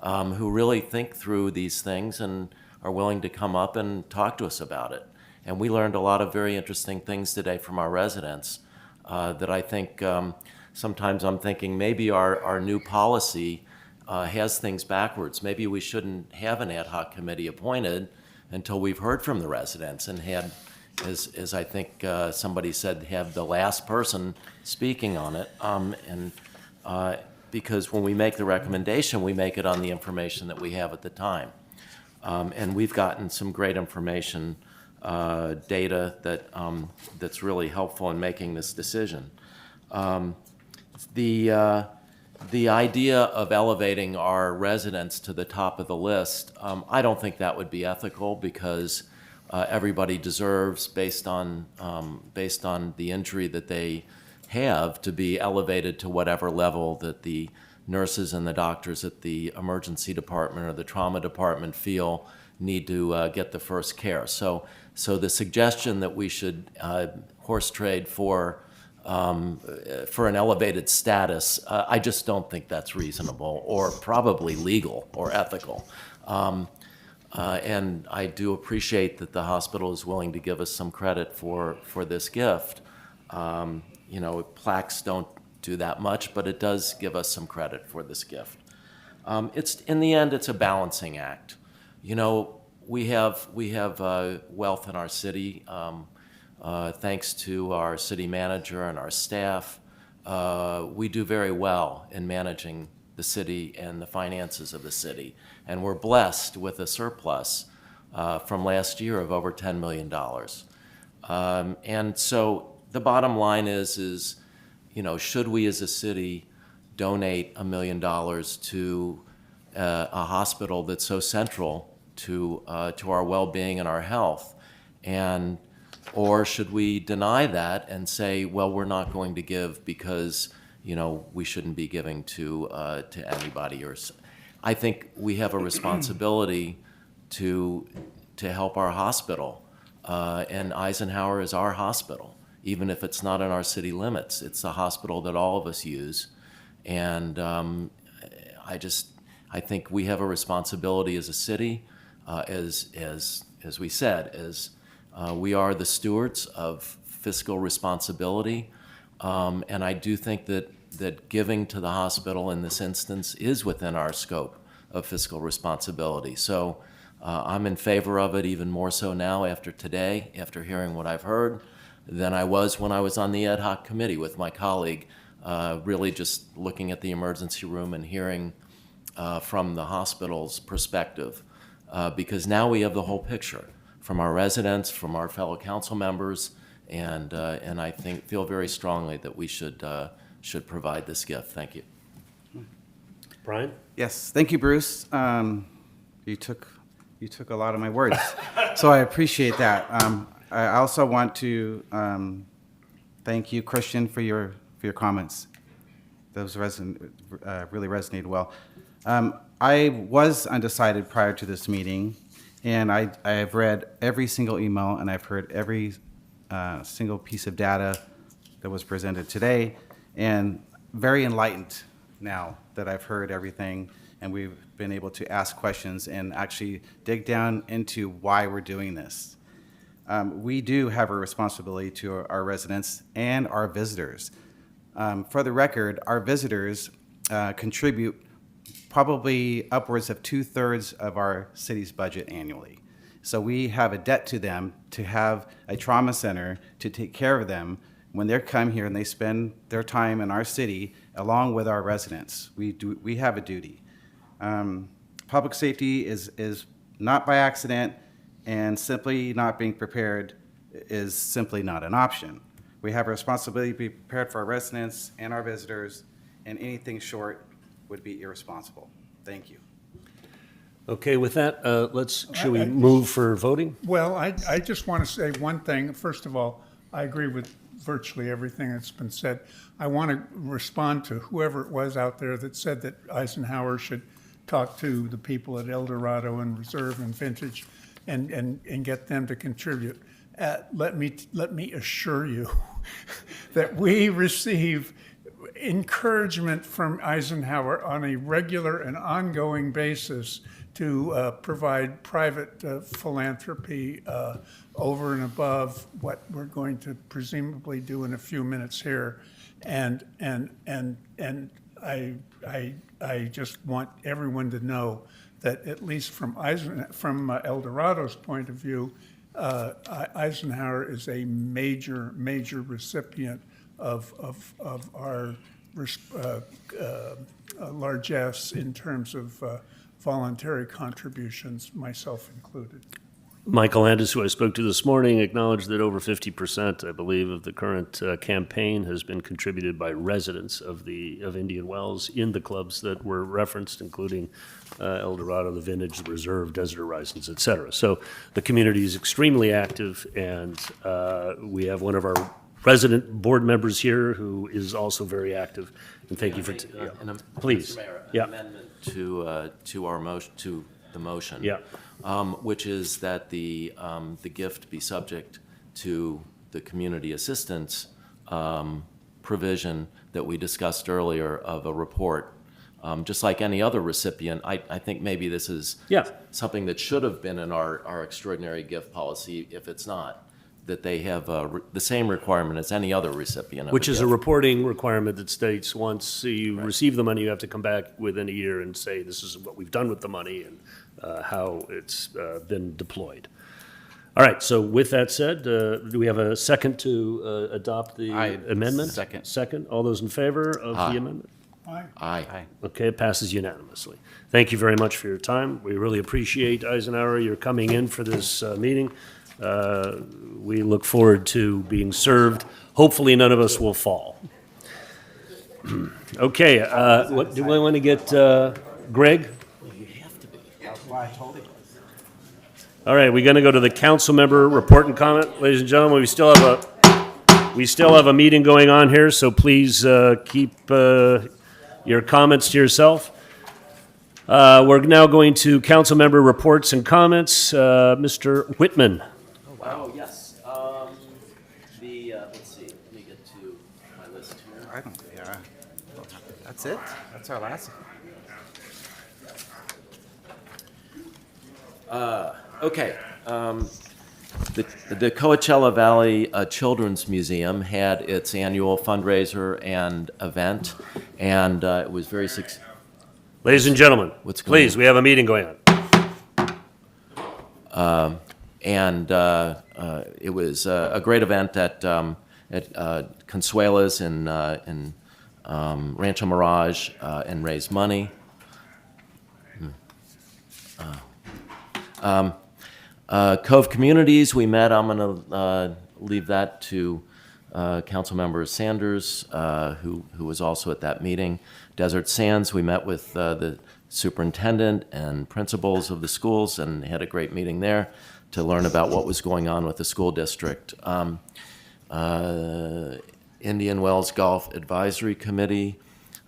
who really think through these things and are willing to come up and talk to us about it. And we learned a lot of very interesting things today from our residents that I think sometimes I'm thinking maybe our new policy has things backwards. Maybe we shouldn't have an ad hoc committee appointed until we've heard from the residents and had as I think somebody said, have the last person speaking on it. Because when we make the recommendation, we make it on the information that we have at the time. And we've gotten some great information, data that's really helpful in making this decision. The idea of elevating our residents to the top of the list, I don't think that would be ethical, because everybody deserves, based on the injury that they have, to be elevated to whatever level that the nurses and the doctors at the emergency department or the trauma department feel need to get the first care. So the suggestion that we should horse trade for an elevated status, I just don't think that's reasonable or probably legal or ethical. And I do appreciate that the hospital is willing to give us some credit for this gift. You know, plaques don't do that much, but it does give us some credit for this gift. In the end, it's a balancing act. You know, we have wealth in our city. Thanks to our city manager and our staff, we do very well in managing the city and the finances of the city. And we're blessed with a surplus from last year of over $10 million. And so the bottom line is, you know, should we as a city donate $1 million to a hospital that's so central to our well-being and our health? Or should we deny that and say, well, we're not going to give because, you know, we shouldn't be giving to anybody? I think we have a responsibility to help our hospital, and Eisenhower is our hospital, even if it's not in our city limits. It's the hospital that all of us use, and I think we have a responsibility as a city, as we said, we are the stewards of fiscal responsibility, and I do think that giving to the hospital in this instance is within our scope of fiscal responsibility. So I'm in favor of it even more so now after today, after hearing what I've heard, than I was when I was on the ad hoc committee with my colleague, really just looking at the emergency room and hearing from the hospital's perspective, because now we have the whole picture from our residents, from our fellow council members, and I feel very strongly that we should provide this gift. Thank you. Brian? Yes, thank you, Bruce. You took a lot of my words, so I appreciate that. I also want to thank you, Christian, for your comments. Those really resonated well. I was undecided prior to this meeting, and I have read every single email, and I've heard every single piece of data that was presented today, and very enlightened now that I've heard everything, and we've been able to ask questions and actually dig down into why we're doing this. We do have a responsibility to our residents and our visitors. For the record, our visitors contribute probably upwards of 2/3 of our city's budget annually. So we have a debt to them to have a trauma center to take care of them when they come here and they spend their time in our city along with our residents. We have a duty. Public safety is not by accident, and simply not being prepared is simply not an option. We have a responsibility to be prepared for our residents and our visitors, and anything short would be irresponsible. Thank you. Okay, with that, should we move for voting? Well, I just want to say one thing. First of all, I agree with virtually everything that's been said. I want to respond to whoever it was out there that said that Eisenhower should talk to the people at El Dorado and Reserve and Vintage and get them to contribute. Let me assure you that we receive encouragement from Eisenhower on a regular and ongoing basis to provide private philanthropy over and above what we're going to presumably do in a few minutes here. And I just want everyone to know that at least from El Dorado's point of view, Eisenhower is a major recipient of our largesse in terms of voluntary contributions, myself included. Michael Landis, who I spoke to this morning, acknowledged that over 50%, I believe, of the current campaign has been contributed by residents of Indian Wells in the clubs that were referenced, including El Dorado, the Vintage, the Reserve, Desert Horizons, et cetera. So the community is extremely active, and we have one of our resident board members here who is also very active. And thank you for, please. Mr. Mayor, Yeah. an amendment to our motion, to the motion. Yeah. Which is that the gift be subject to the community assistance provision that we discussed earlier of a report. Just like any other recipient, I think maybe this is something that should have been in our extraordinary gift policy, if it's not, that they have the same requirement as any other recipient of Which is a gift. reporting requirement that states once you receive the money, you have to come back within a year and say, this is what we've done with the money and how it's been deployed. All right, so with that said, do we have a second to adopt the amendment? Second. Second. All those in favor of the amendment? Aye. Aye. Okay, it passes unanimously. Thank you very much for your time. We really appreciate, Eisenhower, your coming in for this meeting. We look forward to being served. Hopefully, none of us will fall. Okay, what do we want to get, Greg? All right, we're going to go to the council member report and comment. Ladies and gentlemen, we still have a meeting going on here, so please keep your comments to yourself. We're now going to council member reports and comments. Mr. Whitman. Oh, yes. Let's see, let me get to my list here. That's it? That's our last. Okay. The Coachella Valley Children's Museum had its annual fundraiser and event, and it was very successful. Ladies and gentlemen, please, we have a meeting going on. It was a great event at Consuela's in Rancho Mirage and raised money. Cove Communities, we met. I'm going to leave that to Councilmember Sanders, who was also at that meeting. Desert Sands, we met with the superintendent and principals of the schools and had a great meeting there to learn about what was going on with the school district. Indian Wells Golf Advisory Committee.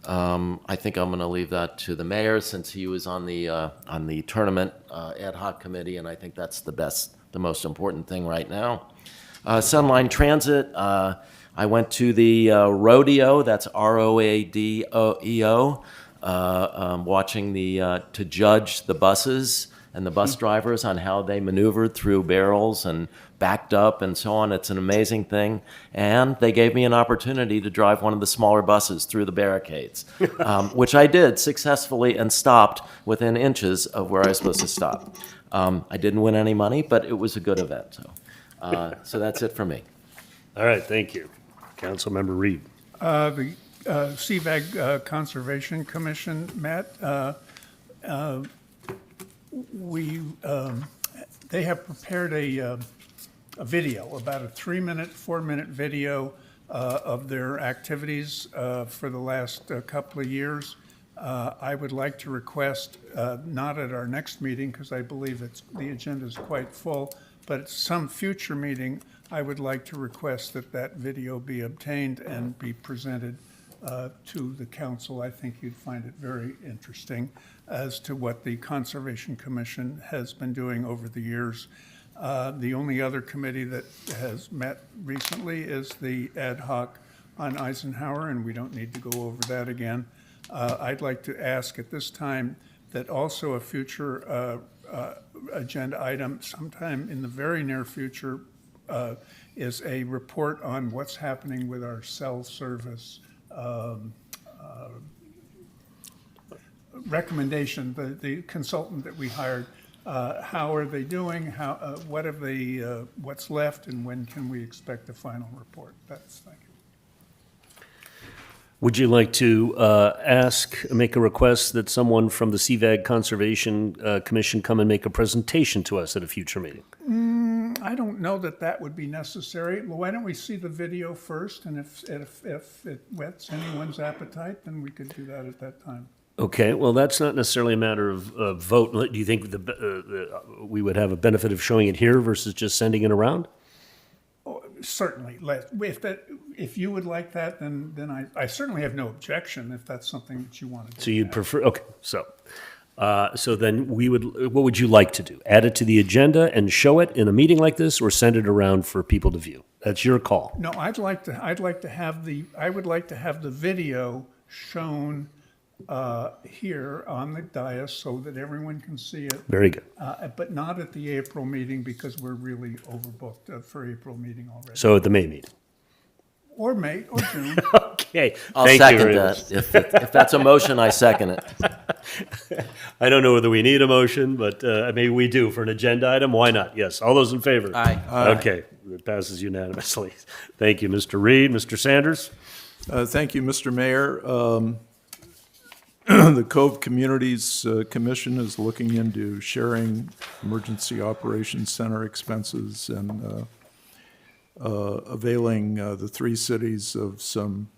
I think I'm going to leave that to the mayor since he was on the tournament ad hoc committee, and I think that's the most important thing right now. Sunline Transit. I went to the rodeo. That's ROADEO. Watching to judge the buses and the bus drivers on how they maneuvered through barrels and backed up and so on. It's an amazing thing. And they gave me an opportunity to drive one of the smaller buses through the barricades, which I did successfully and stopped within inches of where I was supposed to stop. I didn't win any money, but it was a good event. So that's it for me. All right, thank you. Councilmember Reed. The CVAG Conservation Commission met. They have prepared a video, about a 3-minute, 4-minute video of their activities for the last couple of years. I would like to request, not at our next meeting, because I believe the agenda is quite full, but at some future meeting, I would like to request that video be obtained and be presented to the council. I think you'd find it very interesting as to what the Conservation Commission has been doing over the years. The only other committee that has met recently is the ad hoc on Eisenhower, and we don't need to go over that again. I'd like to ask at this time that also a future agenda item sometime in the very near future is a report on what's happening with our cell service recommendation. The consultant that we hired How are they doing? What have they, what's left, and when can we expect a final report? That's, thank you. Would you like to make a request that someone from the CVAG Conservation Commission come and make a presentation to us at a future meeting? I don't know that that would be necessary. Well, why don't we see the video first, and if it whets anyone's appetite, then we could do that at that time. Okay, well, that's not necessarily a matter of vote. Do you think we would have a benefit of showing it here versus just sending it around? Oh, certainly. If you would like that, then I certainly have no objection if that's something that you want to do. So you'd prefer, okay, so then what would you like to do? Add it to the agenda and show it in a meeting like this, or send it around for people to view? That's your call. No, I would like to have the video shown here on the dais so that everyone can see it. Very good. But not at the April meeting, because we're really overbooked for April meeting already. So at the May meeting? Or May, or June. Okay. I'll Thank you second very that. much. If that's a motion, I second it. I don't know whether we need a motion, but maybe we do for an agenda item. Why not? Yes. All those in favor? Aye. Okay. It passes unanimously. Thank you, Mr. Reed. Mr. Sanders? Thank you, Mr. Mayor. The Cove Communities Commission is looking into sharing Emergency Operations Center expenses and availing the three cities of some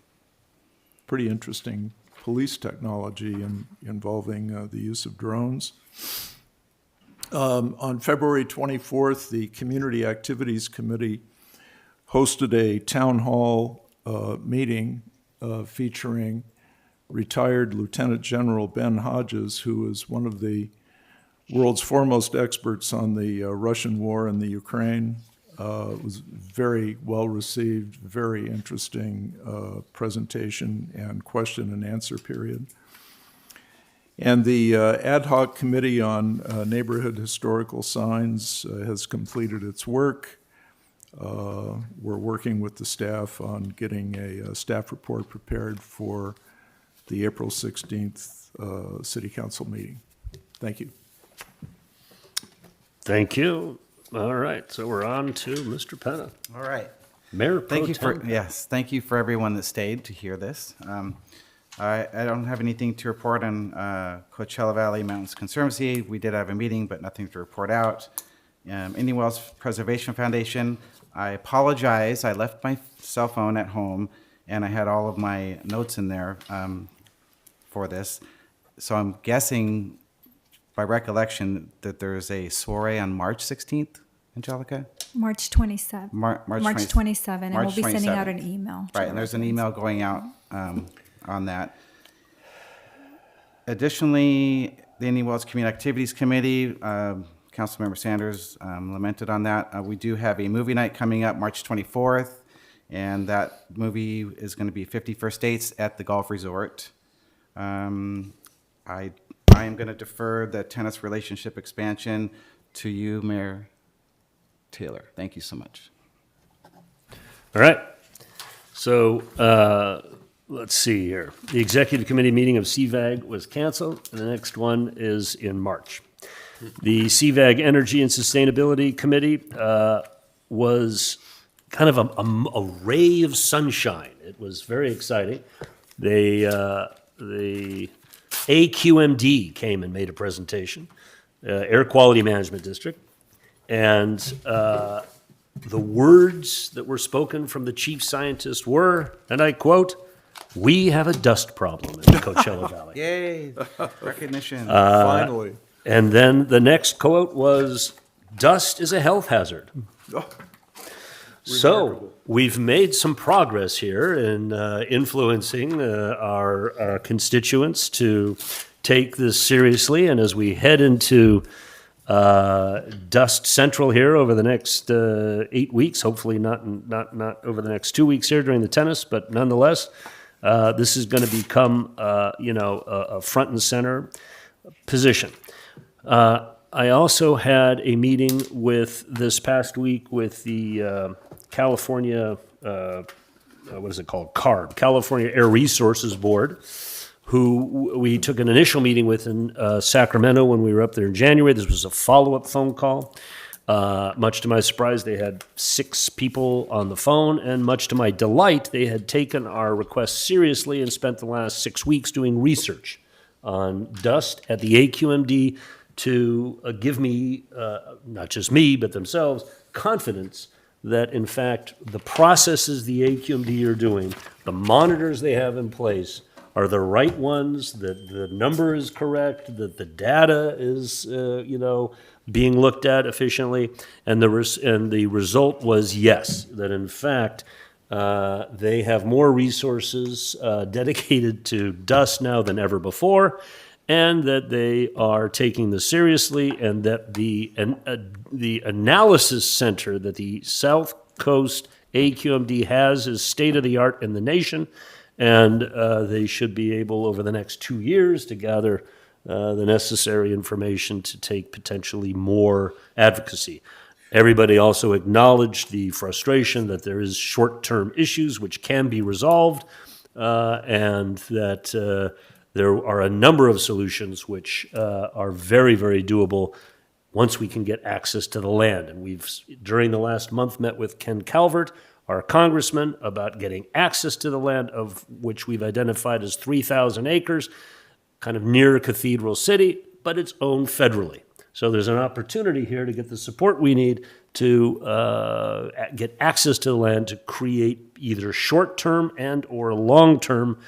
pretty interesting police technology involving the use of drones. On February 24th, the Community Activities Committee hosted a town hall meeting featuring retired Lieutenant General Ben Hodges, who is one of the world's foremost experts on the Russian war in the Ukraine. It was very well received, very interesting presentation and question and answer period. And the ad hoc committee on neighborhood historical signs has completed its work. We're working with the staff on getting a staff report prepared for the April 16th City Council meeting. Thank you. Thank you. All right, so we're on to Mr. Penna. All right. Mayor Thank you Pro Tem. thank you for everyone that stayed to hear this. I don't have anything to report on Coachella Valley Mountains Conservancy. We did have a meeting, but nothing to report out. Indian Wells Preservation Foundation, I apologize. I left my cell phone at home, and I had all of my notes in there for this. So I'm guessing, by recollection, that there's a soiree on March 16th, Angelica? March 27. March 27, and we'll March be sending out 27th. an email. Right, and there's an email going out on that. Additionally, the Indian Wells Community Activities Committee, Councilmember Sanders lamented on that. We do have a movie night coming up March 24th, and that movie is going to be 51st Dates at the Golf Resort. I am going to defer the tennis relationship expansion to you, Mayor Taylor. Thank you so much. All right. So let's see here. The executive committee meeting of CVAG was canceled. The next one is in March. The CVAG Energy and Sustainability Committee was kind of a ray of sunshine. It was very exciting. The AQMD came and made a presentation, Air Quality Management District, and the words that were spoken from the chief scientist were, and I quote, "We have a dust problem in the Coachella Valley." Yay, recognition. Finally. And then the next quote was, "Dust is a health hazard." So we've made some progress here in influencing our constituents to take this seriously. And as we head into Dust Central here over the next 8 weeks, hopefully not over the next 2 weeks here during the tennis, but nonetheless, this is going to become a front and center position. I also had a meeting this past week with the California, what is it called? CARB, California Air Resources Board, who we took an initial meeting with in Sacramento when we were up there in January. This was a follow-up phone call. Much to my surprise, they had 6 people on the phone, and much to my delight, they had taken our request seriously and spent the last 6 weeks doing research on dust at the AQMD to give me, not just me, but themselves, confidence that in fact the processes the AQMD are doing, the monitors they have in place, are the right ones, that the number is correct, that the data is, being looked at efficiently, and the result was yes, that in fact they have more resources dedicated to dust now than ever before, and that they are taking this seriously, and that the analysis center that the South Coast AQMD has is state-of-the-art in the nation, and they should be able, over the next 2 years, to gather the necessary information to take potentially more advocacy. Everybody also acknowledged the frustration that there is short-term issues which can be resolved, and that there are a number of solutions which are very, very doable once we can get access to the land. And we've, during the last month, met with Ken Calvert, our congressman, about getting access to the land, of which we've identified as 3,000 acres, kind of near Cathedral City, but it's owned federally. So there's an opportunity here to get the support we need to get access to the land to create either short-term and or long-term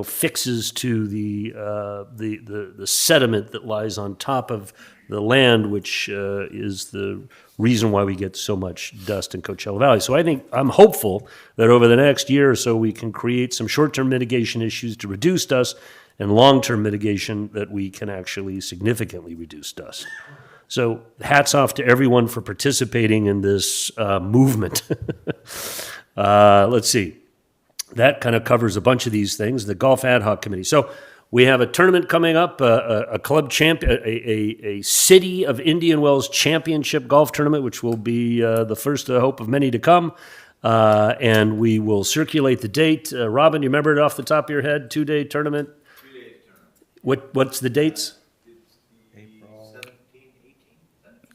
fixes to the sediment that lies on top of the land, which is the reason why we get so much dust in Coachella Valley. So I'm hopeful that over the next year or so we can create some short-term mitigation issues to reduce dust, and long-term mitigation that we can actually significantly reduce dust. So hats off to everyone for participating in this movement. Let's see. That kind of covers a bunch of these things. The Golf Ad Hoc Committee. So we have a tournament coming up, a club champion, a City of Indian Wells Championship golf tournament, which will be the first hope of many to come. And we will circulate the date. Robin, you remember it off the top of your head? 2-day tournament? 2-day tournament. What's the dates?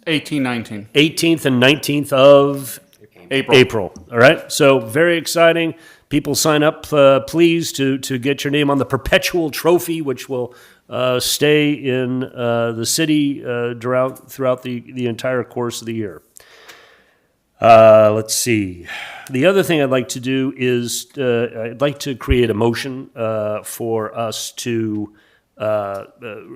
18, 19. 18th and 19th of April. All right. So very exciting. People sign up, please, to get your name on the perpetual trophy, which will stay in the city throughout the entire course of the year. Let's see. The other thing I'd like to do is I'd like to create a motion for us to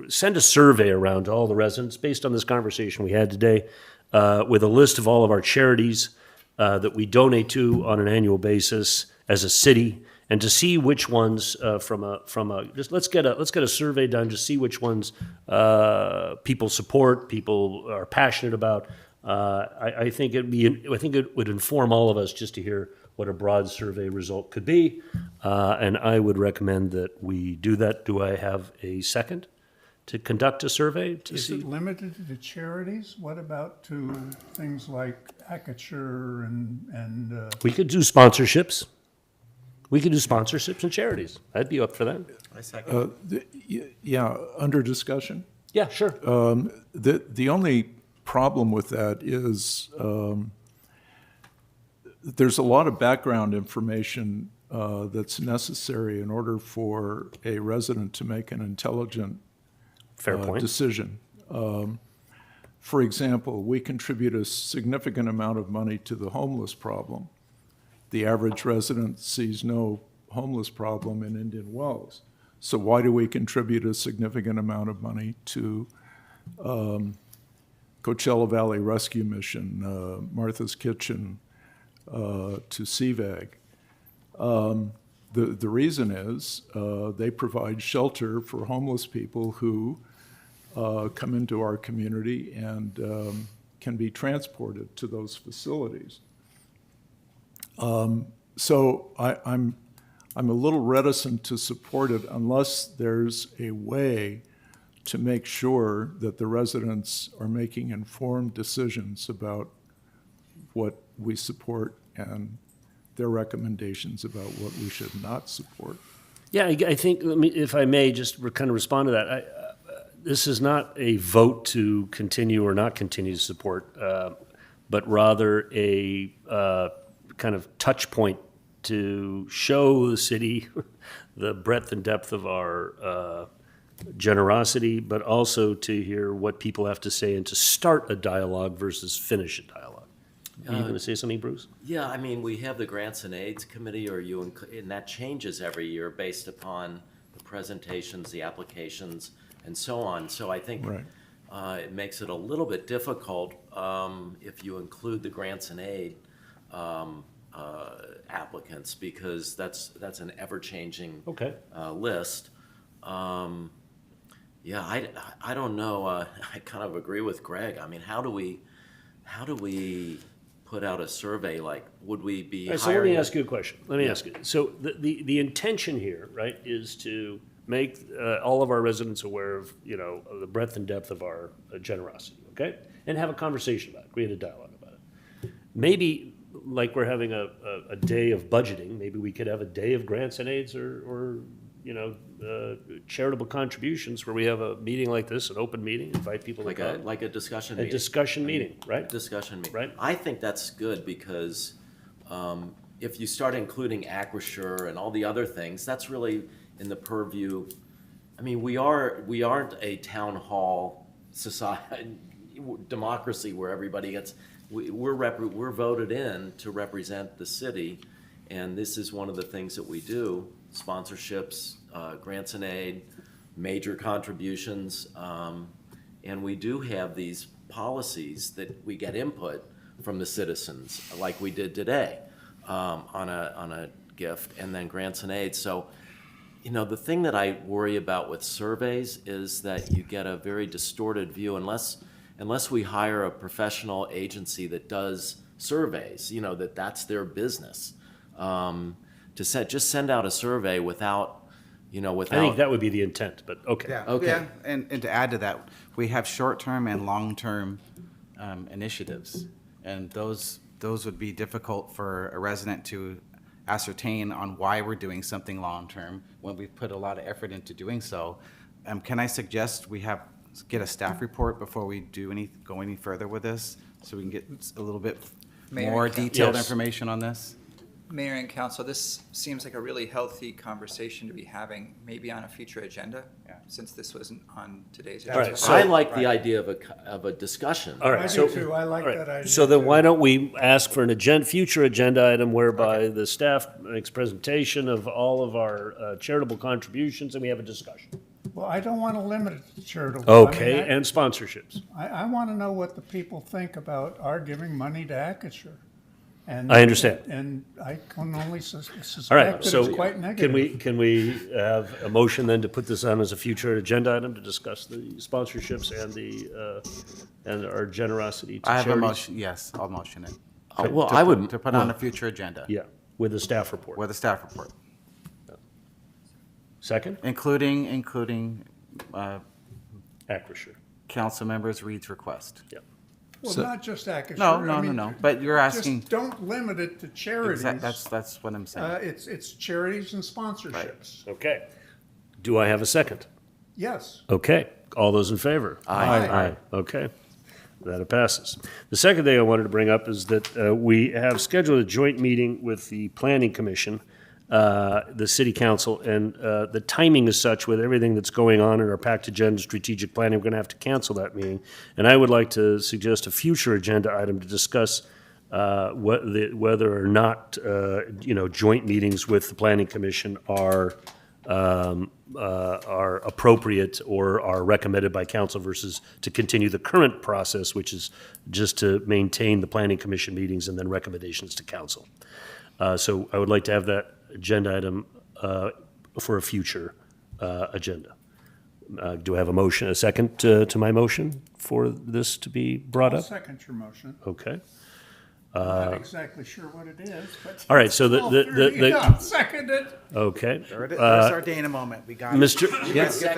send a survey around to all the residents based on this conversation we had today with a list of all of our charities that we donate to on an annual basis as a city, and to see which ones let's get a survey done to see which ones people support, people are passionate about. I think it would inform all of us just to hear what a broad survey result could be, and I would recommend that we do that. Do I have a second to conduct a survey to see? Is it limited to charities? What about to things like Acature and We could do sponsorships. We could do sponsorships and charities. I'd be up for that. I second. Yeah, under discussion? Yeah, sure. The only problem with that is there's a lot of background information that's necessary in order for a resident to make an intelligent Fair point. decision. For example, we contribute a significant amount of money to the homeless problem. The average resident sees no homeless problem in Indian Wells. So why do we contribute a significant amount of money to Coachella Valley Rescue Mission, Martha's Kitchen, to CVAG? The reason is they provide shelter for homeless people who come into our community and can be transported to those facilities. So I'm a little reticent to support it unless there's a way to make sure that the residents are making informed decisions about what we support and their recommendations about what we should not support. Yeah, I think, if I may, just kind of respond to that. This is not a vote to continue or not continue to support, but rather a kind of touch point to show the city the breadth and depth of our generosity, but also to hear what people have to say and to start a dialogue versus finish a dialogue. Are you going to say something, Bruce? Yeah, I mean, we have the Grants and Aids Committee, and that changes every year based upon the presentations, the applications, and so on. So I think it makes it a little bit difficult if you include the Grants and Aid applicants, because that's an ever-changing list. Yeah, I don't know. I kind of agree with Greg. I mean, how do we put out a survey? Like, would we be hiring? So let me ask you a question. Ask you. So the intention here, right, is to make all of our residents aware of, of the breadth and depth of our generosity, okay? And have a conversation about it, create a dialogue about it. Maybe, like we're having a day of budgeting, maybe we could have a day of grants and aids or charitable contributions where we have a meeting like this, an open meeting, invite people to come. Like a discussion A meeting. discussion meeting, right? Discussion meeting. Right. I think that's good because if you start including Acrisure and all the other things, that's really in the purview. I mean, we aren't a town hall society, democracy where everybody gets. We're voted in to represent the city, and this is one of the things that we do: sponsorships, grants and aid, major contributions, and we do have these policies that we get input from the citizens, like we did today, on a gift, and then grants and aid. So, the thing that I worry about with surveys is that you get a very distorted view unless we hire a professional agency that does surveys, that's their business. Just send out a survey without. I think that would be the intent, but okay. Yeah. Okay. Yeah. And to add to that, we have short-term and long-term initiatives, and those would be difficult for a resident to ascertain on why we're doing something long-term when we've put a lot of effort into doing so. Can I suggest we get a staff report before we go any further with this, so we can get a little bit more detailed information on this? Mayor and Council, this seems like a really healthy conversation to be having, maybe on a future agenda, since this wasn't on today's agenda. All right, so I like the idea of a discussion. All right, I do too. I like that idea. So then too. why don't we ask for an future agenda item whereby the staff makes presentation of all of our charitable contributions and we have a discussion? Well, I don't want to limit it to charitable. Okay, I mean, and sponsorships. I want to know what the people think about our giving money to Acrisure. And I understand. And I can only suspect All right, that so it's quite negative. can we have a motion then to put this on as a future agenda item to discuss the sponsorships and our generosity to I have a charities? motion. Yes, I'll motion it. Well, To I put- would- to put on a future agenda. Yeah, with a staff report. With a staff report, Second? including Acrisure. Council members Reed's request. Yeah. Well, not just Acrisure. No. But you're asking. Just don't limit it to charities. That's what I'm saying. It's charities and sponsorships. Okay. Do I have a second? Yes. Okay. All those in favor? Aye. Aye. Okay. That passes. The second thing I wanted to bring up is that we have scheduled a joint meeting with the Planning Commission, the City Council, and the timing is such with everything that's going on in our packed agenda, strategic planning, we're going to have to cancel that meeting. And I would like to suggest a future agenda item to discuss whether or not, joint meetings with the Planning Commission are appropriate or are recommended by council versus to continue the current process, which is just to maintain the Planning Commission meetings and then recommendations to council. So I would like to have that agenda item for a future agenda. Do I have a second to my motion for this to be brought I'll up? second your motion. Okay. I'm not exactly sure what it is, but. All right, so Second it. Okay. There's our Dana moment. We got Mr. it. Yes. Yes.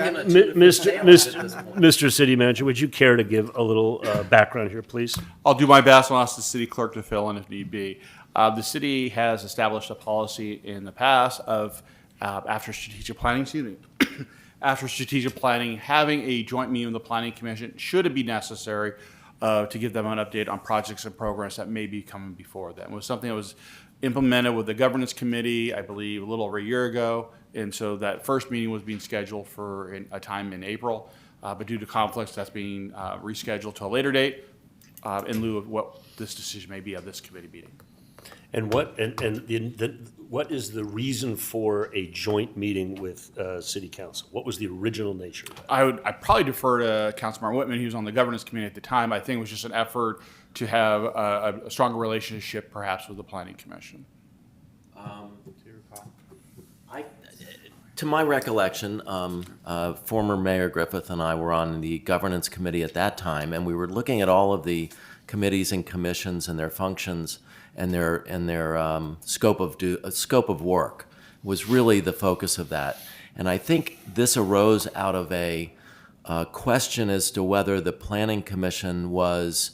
Mr. City Manager, would you care to give a little background here, please? I'll do my best. I'll ask the city clerk to fill in if need be. The city has established a policy in the past of after strategic planning, after strategic planning, having a joint meeting with the Planning Commission, should it be necessary, to give them an update on projects and programs that may be coming before them. It was something that was implemented with the governance committee, I believe, a little over a year ago. And so that first meeting was being scheduled for a time in April, but due to conflicts, that's being rescheduled to a later date in lieu of what this decision may be at this committee meeting. And what what is the reason for a joint meeting with City Council? What was the original nature of that? I'd probably defer to Councilmember Whitman, he was on the governance committee at the time. I think it was just an effort to have a stronger relationship perhaps with the Planning Commission. To my recollection, former Mayor Griffith and I were on the governance committee at that time, and we were looking at all of the committees and commissions and their functions and their scope of work was really the focus of that. And I think this arose out of a question as to whether the Planning Commission was,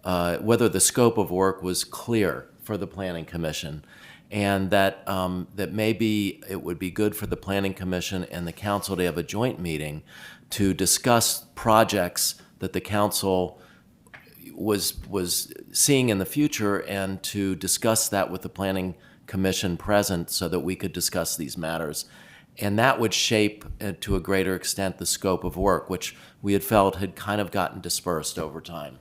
whether the scope of work was clear for the Planning Commission. And that maybe it would be good for the Planning Commission and the council to have a joint meeting to discuss projects that the council was seeing in the future, and to discuss that with the Planning Commission present so that we could discuss these matters. And that would shape, to a greater extent, the scope of work, which we had felt had kind of gotten dispersed over time,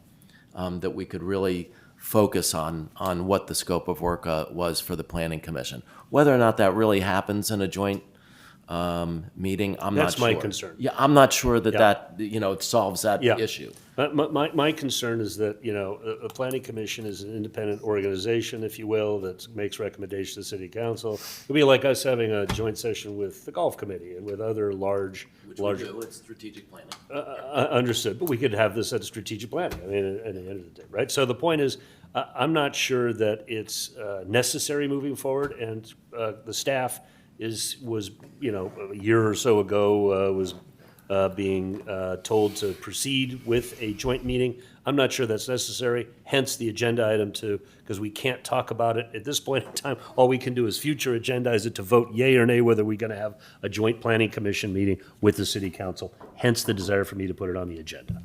that we could really focus on what the scope of work was for the Planning Commission. Whether or not that really happens in a joint meeting, I'm not sure. That's my concern. Yeah, I'm not sure that it solves that issue. My concern is that, a planning commission is an independent organization, if you will, that makes recommendations to the city council. It would be like us having a joint session with the golf committee and with other large. Which we do, it's strategic planning. Understood, but we could have this at a strategic planning, at the end of the day, right? So the point is, I'm not sure that it's necessary moving forward, and the staff was a year or so ago was being told to proceed with a joint meeting. I'm not sure that's necessary, hence the agenda item because we can't talk about it at this point in time. All we can do is future agendize it to vote yay or nay whether we're going to have a joint planning commission meeting with the city council, hence the desire for me to put it on the agenda.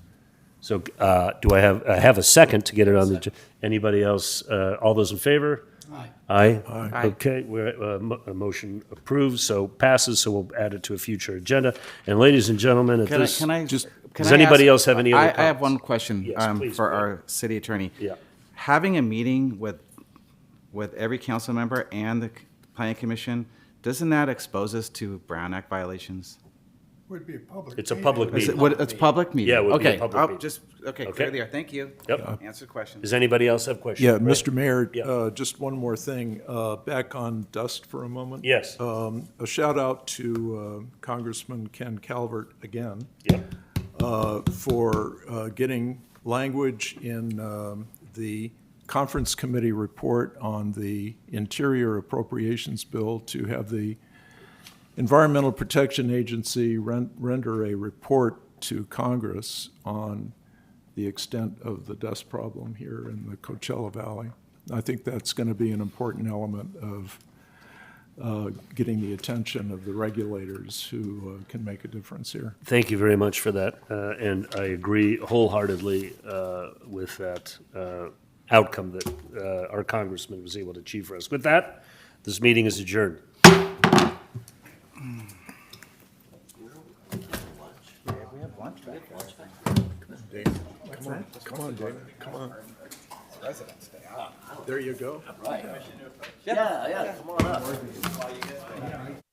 So do I have a second to get it on the agenda? Anybody else? All those in favor? Aye. Aye. Okay, a motion approved, so passes, so we'll add it to a future agenda. And ladies and gentlemen, does anybody else have any other comments? I have one question Please, for our city attorney. Yeah. Having a meeting with every council member and the Planning Commission, doesn't that expose us to Brown Act violations? Would be a public. It's a public meeting. It's a public meeting? Yeah, it would be a Okay, public meeting. clear the air. Thank you. Yep. Answer the question. Does anybody else have questions? Yeah, Right. Mr. Mayor, Yeah. just one more thing. Back on dust for a moment. Yes. A shout out to Congressman Ken Calvert again. Yeah. For getting language in the conference committee report on the Interior Appropriations Bill to have the Environmental Protection Agency render a report to Congress on the extent of the dust problem here in the Coachella Valley. I think that's going to be an important element of getting the attention of the regulators who can make a difference here. Thank you very much for that, and I agree wholeheartedly with that outcome that our congressman was able to achieve for us. With that, this meeting is adjourned. Come on, David, come on. There you go. Yeah, come on up.